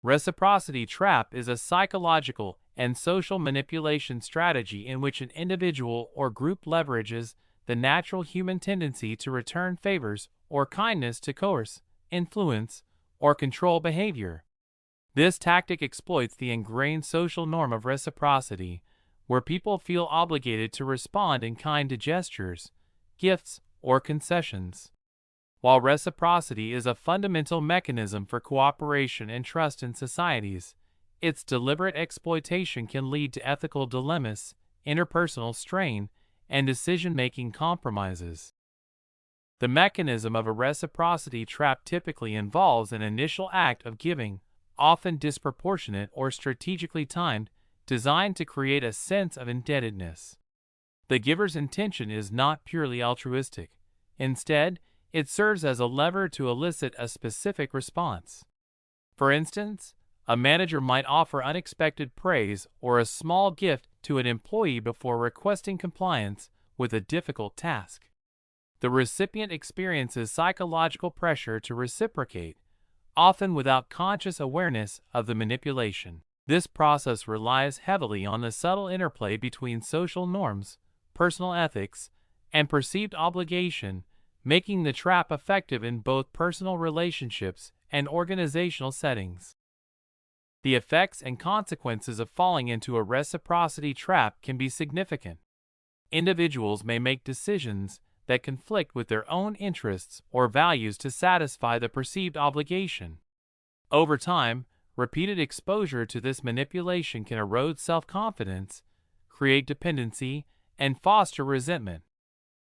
Reciprocity trap is a psychological and social manipulation strategy in which an individual or group leverages the natural human tendency to return favors or kindness to coerce, influence, or control behavior. This tactic exploits the ingrained social norm of reciprocity, where people feel obligated to respond in kind to gestures, gifts, or concessions. While reciprocity is a fundamental mechanism for cooperation and trust in societies, its deliberate exploitation can lead to ethical dilemmas, interpersonal strain, and decision-making compromises. The mechanism of a reciprocity trap typically involves an initial act of giving, often disproportionate or strategically timed, designed to create a sense of indebtedness. The giver's intention is not purely altruistic. Instead, it serves as a lever to elicit a specific response. For instance, a manager might offer unexpected praise or a small gift to an employee before requesting compliance with a difficult task. The recipient experiences psychological pressure to reciprocate, often without conscious awareness of the manipulation. This process relies heavily on the subtle interplay between social norms, personal ethics, and perceived obligation, making the trap effective in both personal relationships and organizational settings. The effects and consequences of falling into a reciprocity trap can be significant. Individuals may make decisions that conflict with their own interests or values to satisfy the perceived obligation. Over time, repeated exposure to this manipulation can erode self-confidence, create dependency, and foster resentment.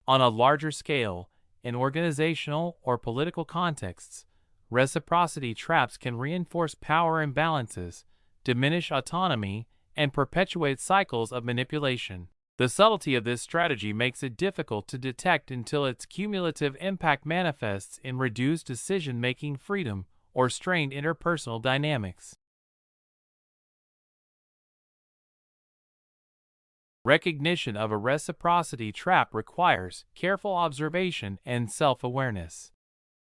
On a larger scale, in organizational or political contexts, reciprocity traps can reinforce power imbalances, diminish autonomy, and perpetuate cycles of manipulation. The subtlety of this strategy makes it difficult to detect until its cumulative impact manifests in reduced decision-making freedom or strained interpersonal dynamics. Recognition of a reciprocity trap requires careful observation and self-awareness.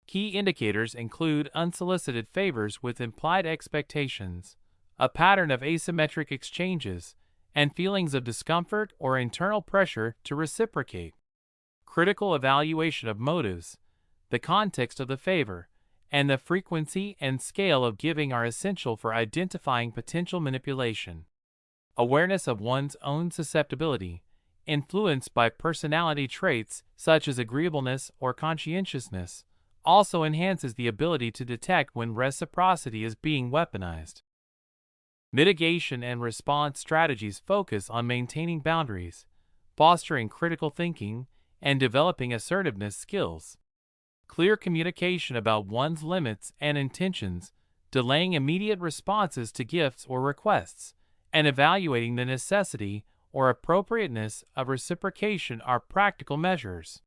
Key indicators include unsolicited favors with implied expectations, a pattern of asymmetric exchanges, and feelings of discomfort or internal pressure to reciprocate. Critical evaluation of motives, the context of the favor, and the frequency and scale of giving are essential for identifying potential manipulation. Awareness of one's own susceptibility, influenced by personality traits such as agreeableness or conscientiousness, also enhances the ability to detect when reciprocity is being weaponized. Mitigation and response strategies focus on maintaining boundaries, fostering critical thinking, and developing assertiveness skills. Clear communication about one's limits and intentions, delaying immediate responses to gifts or requests, and evaluating the necessity or appropriateness of reciprocation are practical measures.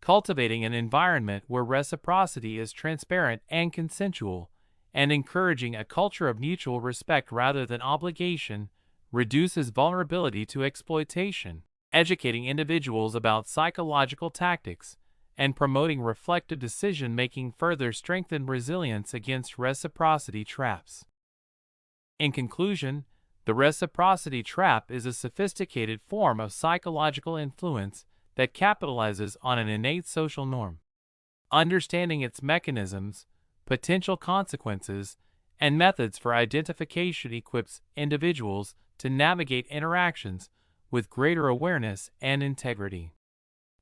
Cultivating an environment where reciprocity is transparent and consensual, and encouraging a culture of mutual respect rather than obligation, reduces vulnerability to exploitation. Educating individuals about psychological tactics and promoting reflective decision-making further strengthen resilience against reciprocity traps. In conclusion, the reciprocity trap is a sophisticated form of psychological influence that capitalizes on an innate social norm. Understanding its mechanisms, potential consequences, and methods for identification equips individuals to navigate interactions with greater awareness and integrity.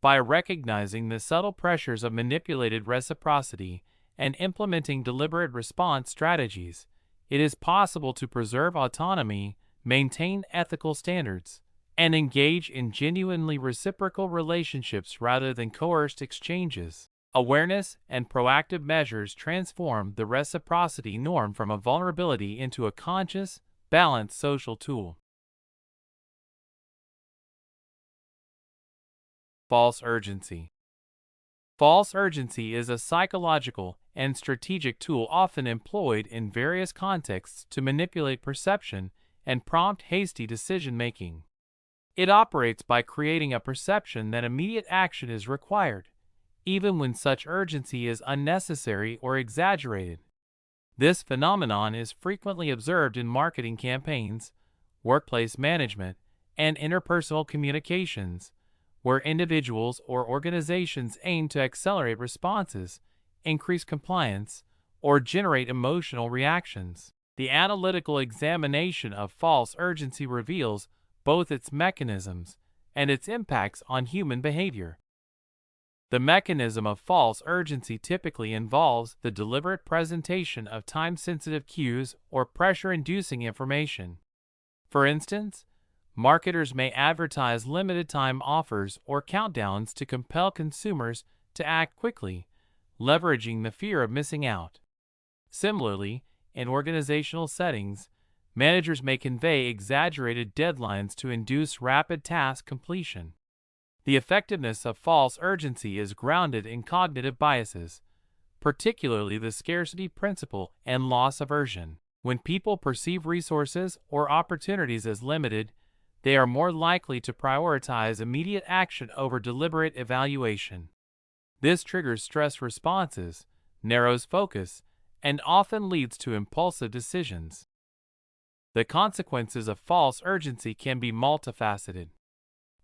By recognizing the subtle pressures of manipulated reciprocity and implementing deliberate response strategies, it is possible to preserve autonomy, maintain ethical standards, and engage in genuinely reciprocal relationships rather than coerced exchanges. Awareness and proactive measures transform the reciprocity norm from a vulnerability into a conscious, balanced social tool. False urgency. False urgency is a psychological and strategic tool often employed in various contexts to manipulate perception and prompt hasty decision-making. It operates by creating a perception that immediate action is required, even when such urgency is unnecessary or exaggerated. This phenomenon is frequently observed in marketing campaigns, workplace management, and interpersonal communications, where individuals or organizations aim to accelerate responses, increase compliance, or generate emotional reactions. The analytical examination of false urgency reveals both its mechanisms and its impacts on human behavior. The mechanism of false urgency typically involves the deliberate presentation of time-sensitive cues or pressure-inducing information. For instance, marketers may advertise limited-time offers or countdowns to compel consumers to act quickly, leveraging the fear of missing out. Similarly, in organizational settings, managers may convey exaggerated deadlines to induce rapid task completion. The effectiveness of false urgency is grounded in cognitive biases, particularly the scarcity principle and loss aversion. When people perceive resources or opportunities as limited, they are more likely to prioritize immediate action over deliberate evaluation. This triggers stress responses, narrows focus, and often leads to impulsive decisions. The consequences of false urgency can be multifaceted.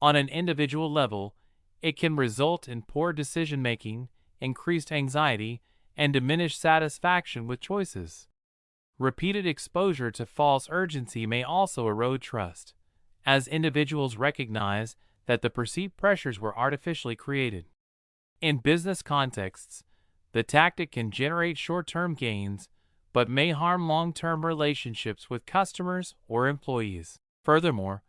On an individual level, it can result in poor decision-making, increased anxiety, and diminished satisfaction with choices. Repeated exposure to false urgency may also erode trust, as individuals recognize that the perceived pressures were artificially created. In business contexts, the tactic can generate short-term gains, but may harm long-term relationships with customers or employees. Furthermore,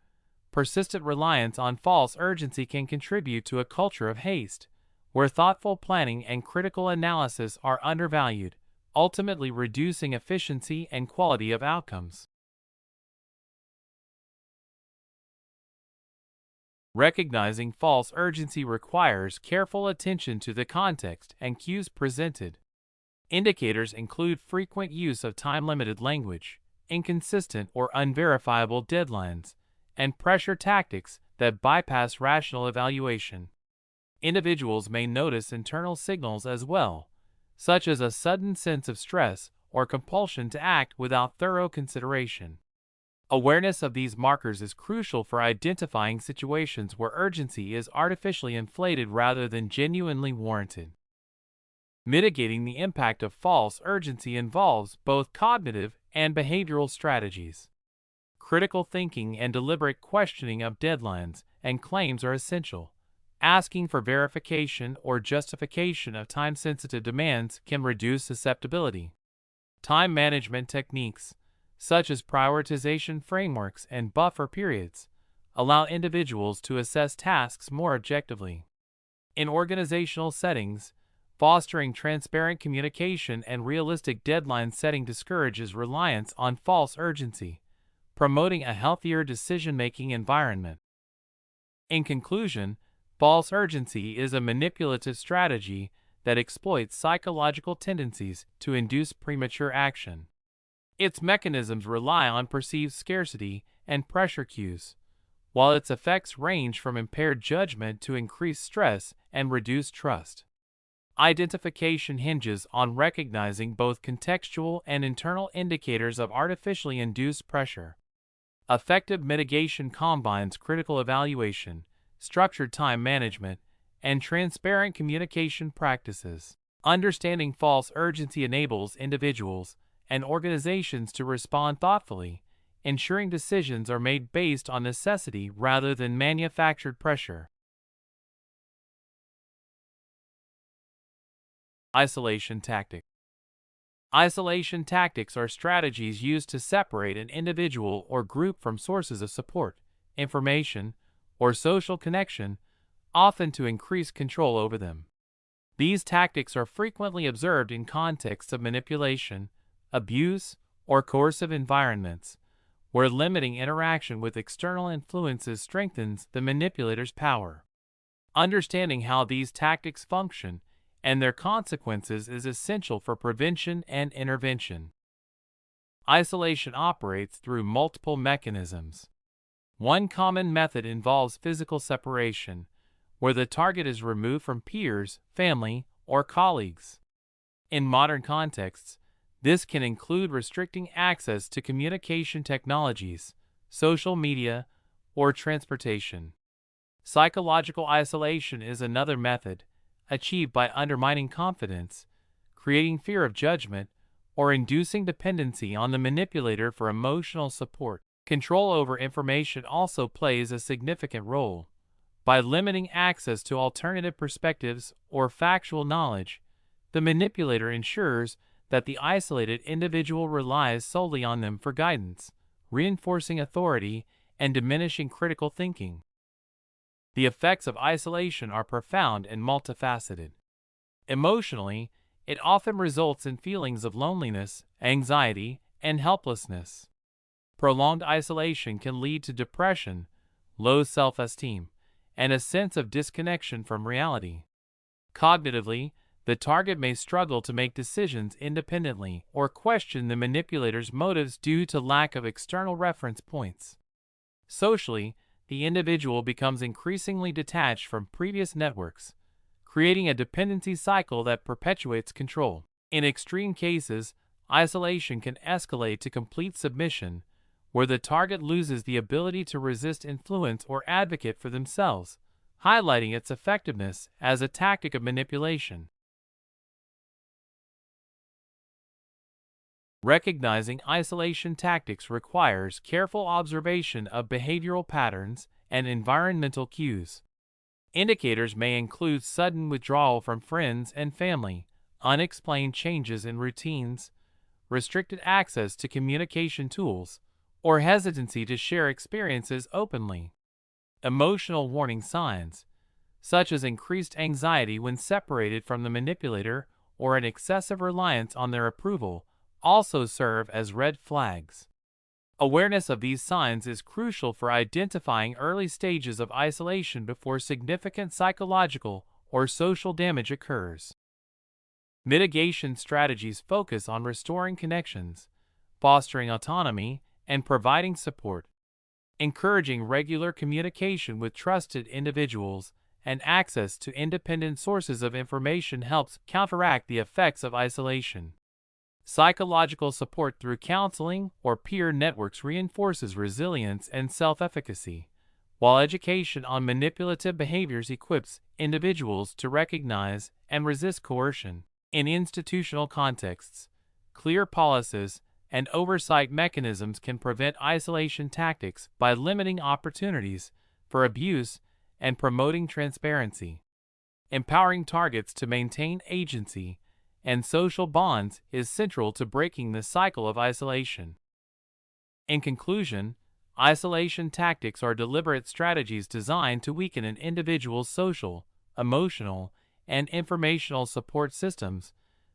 persistent reliance on false urgency can contribute to a culture of haste, where thoughtful planning and critical analysis are undervalued, ultimately reducing efficiency and quality of outcomes. Recognizing false urgency requires careful attention to the context and cues presented. Indicators include frequent use of time-limited language, inconsistent or unverifiable deadlines, and pressure tactics that bypass rational evaluation. Individuals may notice internal signals as well, such as a sudden sense of stress or compulsion to act without thorough consideration. Awareness of these markers is crucial for identifying situations where urgency is artificially inflated rather than genuinely warranted. Mitigating the impact of false urgency involves both cognitive and behavioral strategies. Critical thinking and deliberate questioning of deadlines and claims are essential. Asking for verification or justification of time-sensitive demands can reduce susceptibility. Time management techniques, such as prioritization frameworks and buffer periods, allow individuals to assess tasks more objectively. In organizational settings, fostering transparent communication and realistic deadline setting discourages reliance on false urgency, promoting a healthier decision-making environment. In conclusion, false urgency is a manipulative strategy that exploits psychological tendencies to induce premature action. Its mechanisms rely on perceived scarcity and pressure cues, while its effects range from impaired judgment to increased stress and reduced trust. Identification hinges on recognizing both contextual and internal indicators of artificially induced pressure. Effective mitigation combines critical evaluation, structured time management, and transparent communication practices. Understanding false urgency enables individuals and organizations to respond thoughtfully, ensuring decisions are made based on necessity rather than manufactured pressure. Isolation tactics. Isolation tactics are strategies used to separate an individual or group from sources of support, information, or social connection, often to increase control over them. These tactics are frequently observed in contexts of manipulation, abuse, or coercive environments, where limiting interaction with external influences strengthens the manipulator's power. Understanding how these tactics function and their consequences is essential for prevention and intervention. Isolation operates through multiple mechanisms. One common method involves physical separation, where the target is removed from peers, family, or colleagues. In modern contexts, this can include restricting access to communication technologies, social media, or transportation. Psychological isolation is another method, achieved by undermining confidence, creating fear of judgment, or inducing dependency on the manipulator for emotional support. Control over information also plays a significant role. By limiting access to alternative perspectives or factual knowledge, the manipulator ensures that the isolated individual relies solely on them for guidance, reinforcing authority and diminishing critical thinking. The effects of isolation are profound and multifaceted. Emotionally, it often results in feelings of loneliness, anxiety, and helplessness. Prolonged isolation can lead to depression, low self-esteem, and a sense of disconnection from reality. Cognitively, the target may struggle to make decisions independently or question the manipulator's motives due to lack of external reference points. Socially, the individual becomes increasingly detached from previous networks, creating a dependency cycle that perpetuates control. In extreme cases, isolation can escalate to complete submission, where the target loses the ability to resist influence or advocate for themselves, highlighting its effectiveness as a tactic of manipulation. Recognizing isolation tactics requires careful observation of behavioral patterns and environmental cues. Indicators may include sudden withdrawal from friends and family, unexplained changes in routines, restricted access to communication tools, or hesitancy to share experiences openly. Emotional warning signs, such as increased anxiety when separated from the manipulator or an excessive reliance on their approval, also serve as red flags. Awareness of these signs is crucial for identifying early stages of isolation before significant psychological or social damage occurs. Mitigation strategies focus on restoring connections, fostering autonomy, and providing support. Encouraging regular communication with trusted individuals and access to independent sources of information helps counteract the effects of isolation. Psychological support through counseling or peer networks reinforces resilience and self-efficacy, while education on manipulative behaviors equips individuals to recognize and resist coercion. In institutional contexts, clear policies and oversight mechanisms can prevent isolation tactics by limiting opportunities for abuse and promoting transparency. Empowering targets to maintain agency and social bonds is central to breaking the cycle of isolation. In conclusion, isolation tactics are deliberate strategies designed to weaken an individual's social, emotional, and informational support systems,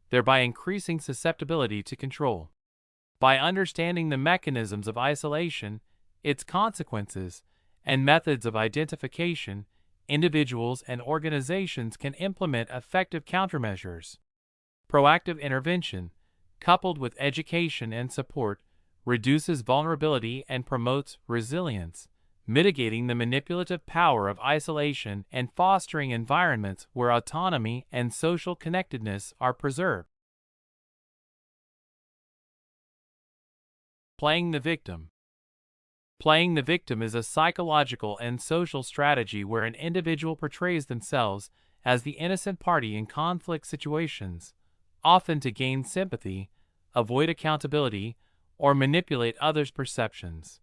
thereby increasing susceptibility to control. By understanding the mechanisms of isolation, its consequences, and methods of identification, individuals and organizations can implement effective countermeasures. Proactive intervention, coupled with education and support, reduces vulnerability and promotes resilience, mitigating the manipulative power of isolation and fostering environments where autonomy and social connectedness are preserved. Playing the victim. Playing the victim is a psychological and social strategy where an individual portrays themselves as the innocent party in conflict situations, often to gain sympathy, avoid accountability, or manipulate others' perceptions.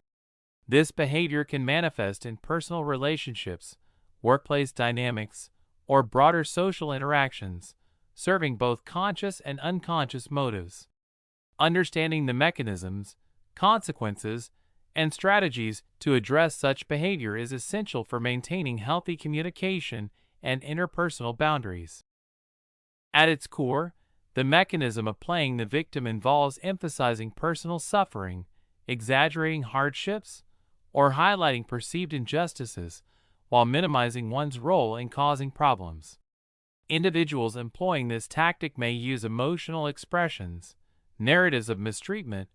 This behavior can manifest in personal relationships, workplace dynamics, or broader social interactions, serving both conscious and unconscious motives. Understanding the mechanisms, consequences, and strategies to address such behavior is essential for maintaining healthy communication and interpersonal boundaries. At its core, the mechanism of playing the victim involves emphasizing personal suffering, exaggerating hardships, or highlighting perceived injustices while minimizing one's role in causing problems. Individuals employing this tactic may use emotional expressions, narratives of mistreatment,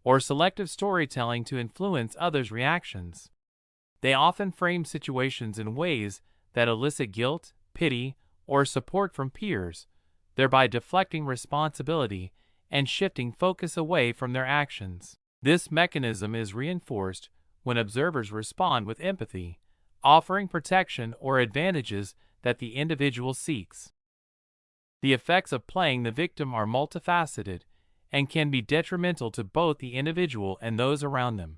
or selective storytelling to influence others' reactions. They often frame situations in ways that elicit guilt, pity, or support from peers, thereby deflecting responsibility and shifting focus away from their actions. This mechanism is reinforced when observers respond with empathy, offering protection or advantages that the individual seeks. The effects of playing the victim are multifaceted and can be detrimental to both the individual and those around them.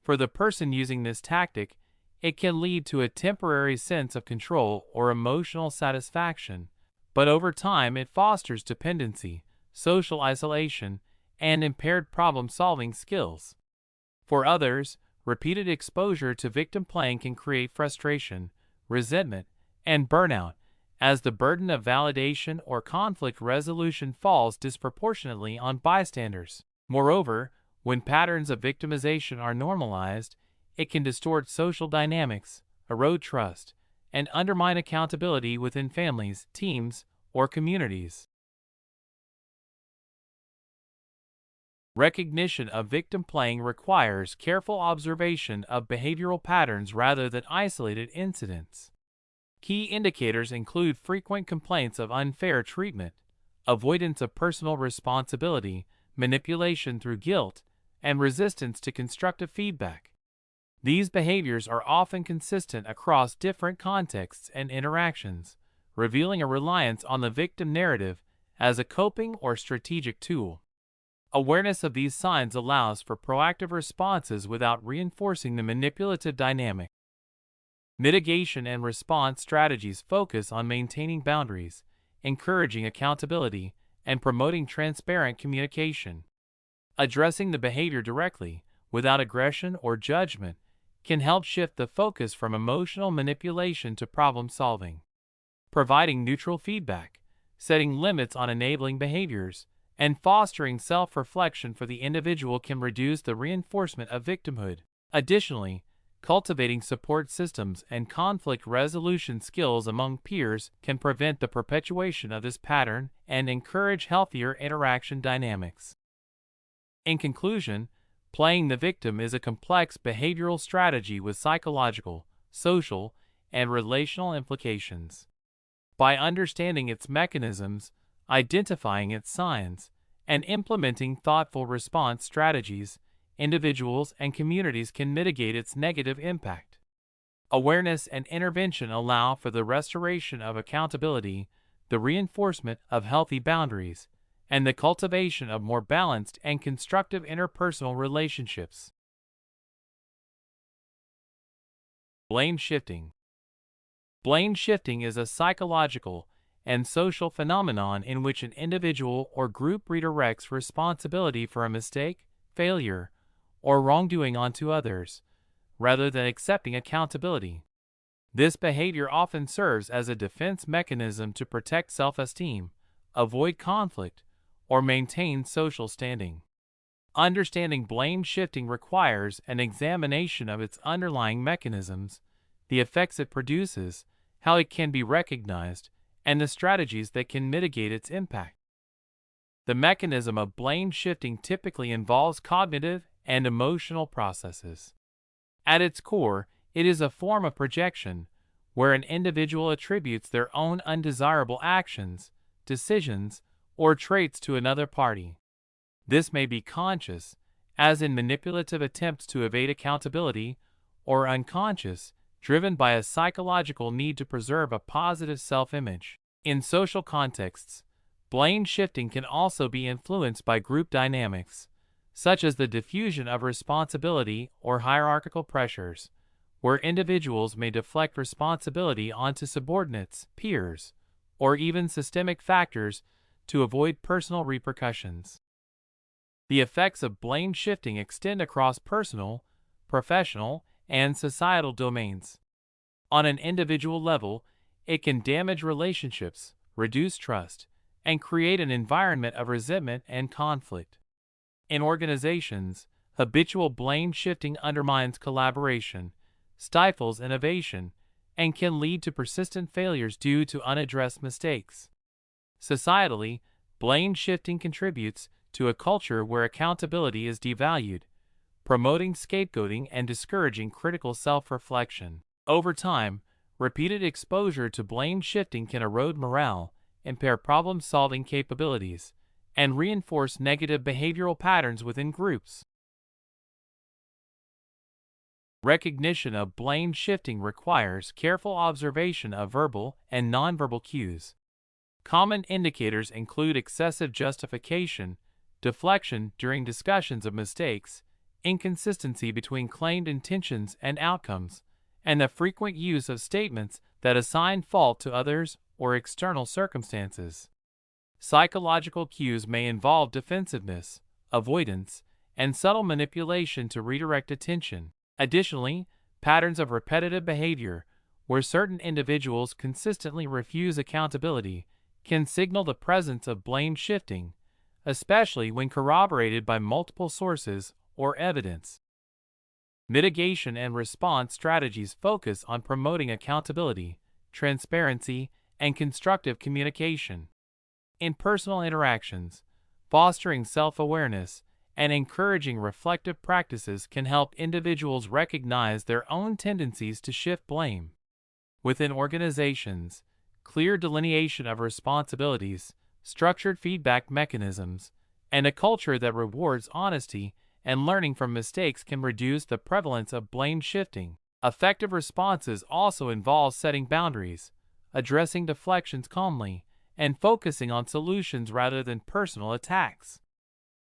For the person using this tactic, it can lead to a temporary sense of control or emotional satisfaction, but over time it fosters dependency, social isolation, and impaired problem-solving skills. For others, repeated exposure to victim playing can create frustration, resentment, and burnout, as the burden of validation or conflict resolution falls disproportionately on bystanders. Moreover, when patterns of victimization are normalized, it can distort social dynamics, erode trust, and undermine accountability within families, teams, or communities. Recognition of victim playing requires careful observation of behavioral patterns rather than isolated incidents. Key indicators include frequent complaints of unfair treatment, avoidance of personal responsibility, manipulation through guilt, and resistance to constructive feedback. These behaviors are often consistent across different contexts and interactions, revealing a reliance on the victim narrative as a coping or strategic tool. Awareness of these signs allows for proactive responses without reinforcing the manipulative dynamic. Mitigation and response strategies focus on maintaining boundaries, encouraging accountability, and promoting transparent communication. Addressing the behavior directly, without aggression or judgment, can help shift the focus from emotional manipulation to problem solving. Providing neutral feedback, setting limits on enabling behaviors, and fostering self-reflection for the individual can reduce the reinforcement of victimhood. Additionally, cultivating support systems and conflict resolution skills among peers can prevent the perpetuation of this pattern and encourage healthier interaction dynamics. In conclusion, playing the victim is a complex behavioral strategy with psychological, social, and relational implications. By understanding its mechanisms, identifying its signs, and implementing thoughtful response strategies, individuals and communities can mitigate its negative impact. Awareness and intervention allow for the restoration of accountability, the reinforcement of healthy boundaries, and the cultivation of more balanced and constructive interpersonal relationships. Blame shifting. Blame shifting is a psychological and social phenomenon in which an individual or group redirects responsibility for a mistake, failure, or wrongdoing onto others, rather than accepting accountability. This behavior often serves as a defense mechanism to protect self-esteem, avoid conflict, or maintain social standing. Understanding blame shifting requires an examination of its underlying mechanisms, the effects it produces, how it can be recognized, and the strategies that can mitigate its impact. The mechanism of blame shifting typically involves cognitive and emotional processes. At its core, it is a form of projection, where an individual attributes their own undesirable actions, decisions, or traits to another party. This may be conscious, as in manipulative attempts to evade accountability, or unconscious, driven by a psychological need to preserve a positive self-image. In social contexts, blame shifting can also be influenced by group dynamics, such as the diffusion of responsibility or hierarchical pressures, where individuals may deflect responsibility onto subordinates, peers, or even systemic factors to avoid personal repercussions. The effects of blame shifting extend across personal, professional, and societal domains. On an individual level, it can damage relationships, reduce trust, and create an environment of resentment and conflict. In organizations, habitual blame shifting undermines collaboration, stifles innovation, and can lead to persistent failures due to unaddressed mistakes. Societally, blame shifting contributes to a culture where accountability is devalued, promoting scapegoating and discouraging critical self-reflection. Over time, repeated exposure to blame shifting can erode morale, impair problem-solving capabilities, and reinforce negative behavioral patterns within groups. Recognition of blame shifting requires careful observation of verbal and nonverbal cues. Common indicators include excessive justification, deflection during discussions of mistakes, inconsistency between claimed intentions and outcomes, and the frequent use of statements that assign fault to others or external circumstances. Psychological cues may involve defensiveness, avoidance, and subtle manipulation to redirect attention. Additionally, patterns of repetitive behavior, where certain individuals consistently refuse accountability, can signal the presence of blame shifting, especially when corroborated by multiple sources or evidence. Mitigation and response strategies focus on promoting accountability, transparency, and constructive communication. In personal interactions, fostering self-awareness and encouraging reflective practices can help individuals recognize their own tendencies to shift blame. Within organizations, clear delineation of responsibilities, structured feedback mechanisms, and a culture that rewards honesty and learning from mistakes can reduce the prevalence of blame shifting. Effective responses also involve setting boundaries, addressing deflections calmly, and focusing on solutions rather than personal attacks.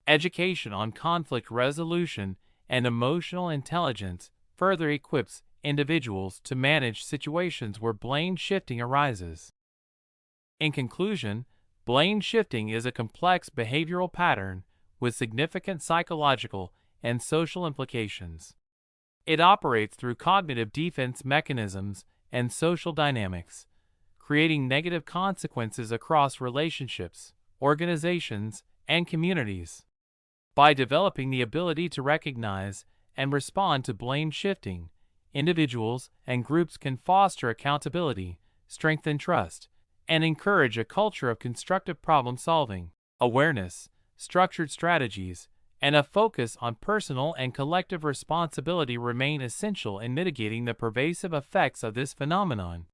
Education on conflict resolution and emotional intelligence further equips individuals to manage situations where blame shifting arises. In conclusion, blame shifting is a complex behavioral pattern with significant psychological and social implications. It operates through cognitive defense mechanisms and social dynamics, creating negative consequences across relationships, organizations, and communities. By developing the ability to recognize and respond to blame shifting, individuals and groups can foster accountability, strengthen trust, and encourage a culture of constructive problem solving. Awareness, structured strategies, and a focus on personal and collective responsibility remain essential in mitigating the pervasive effects of this phenomenon.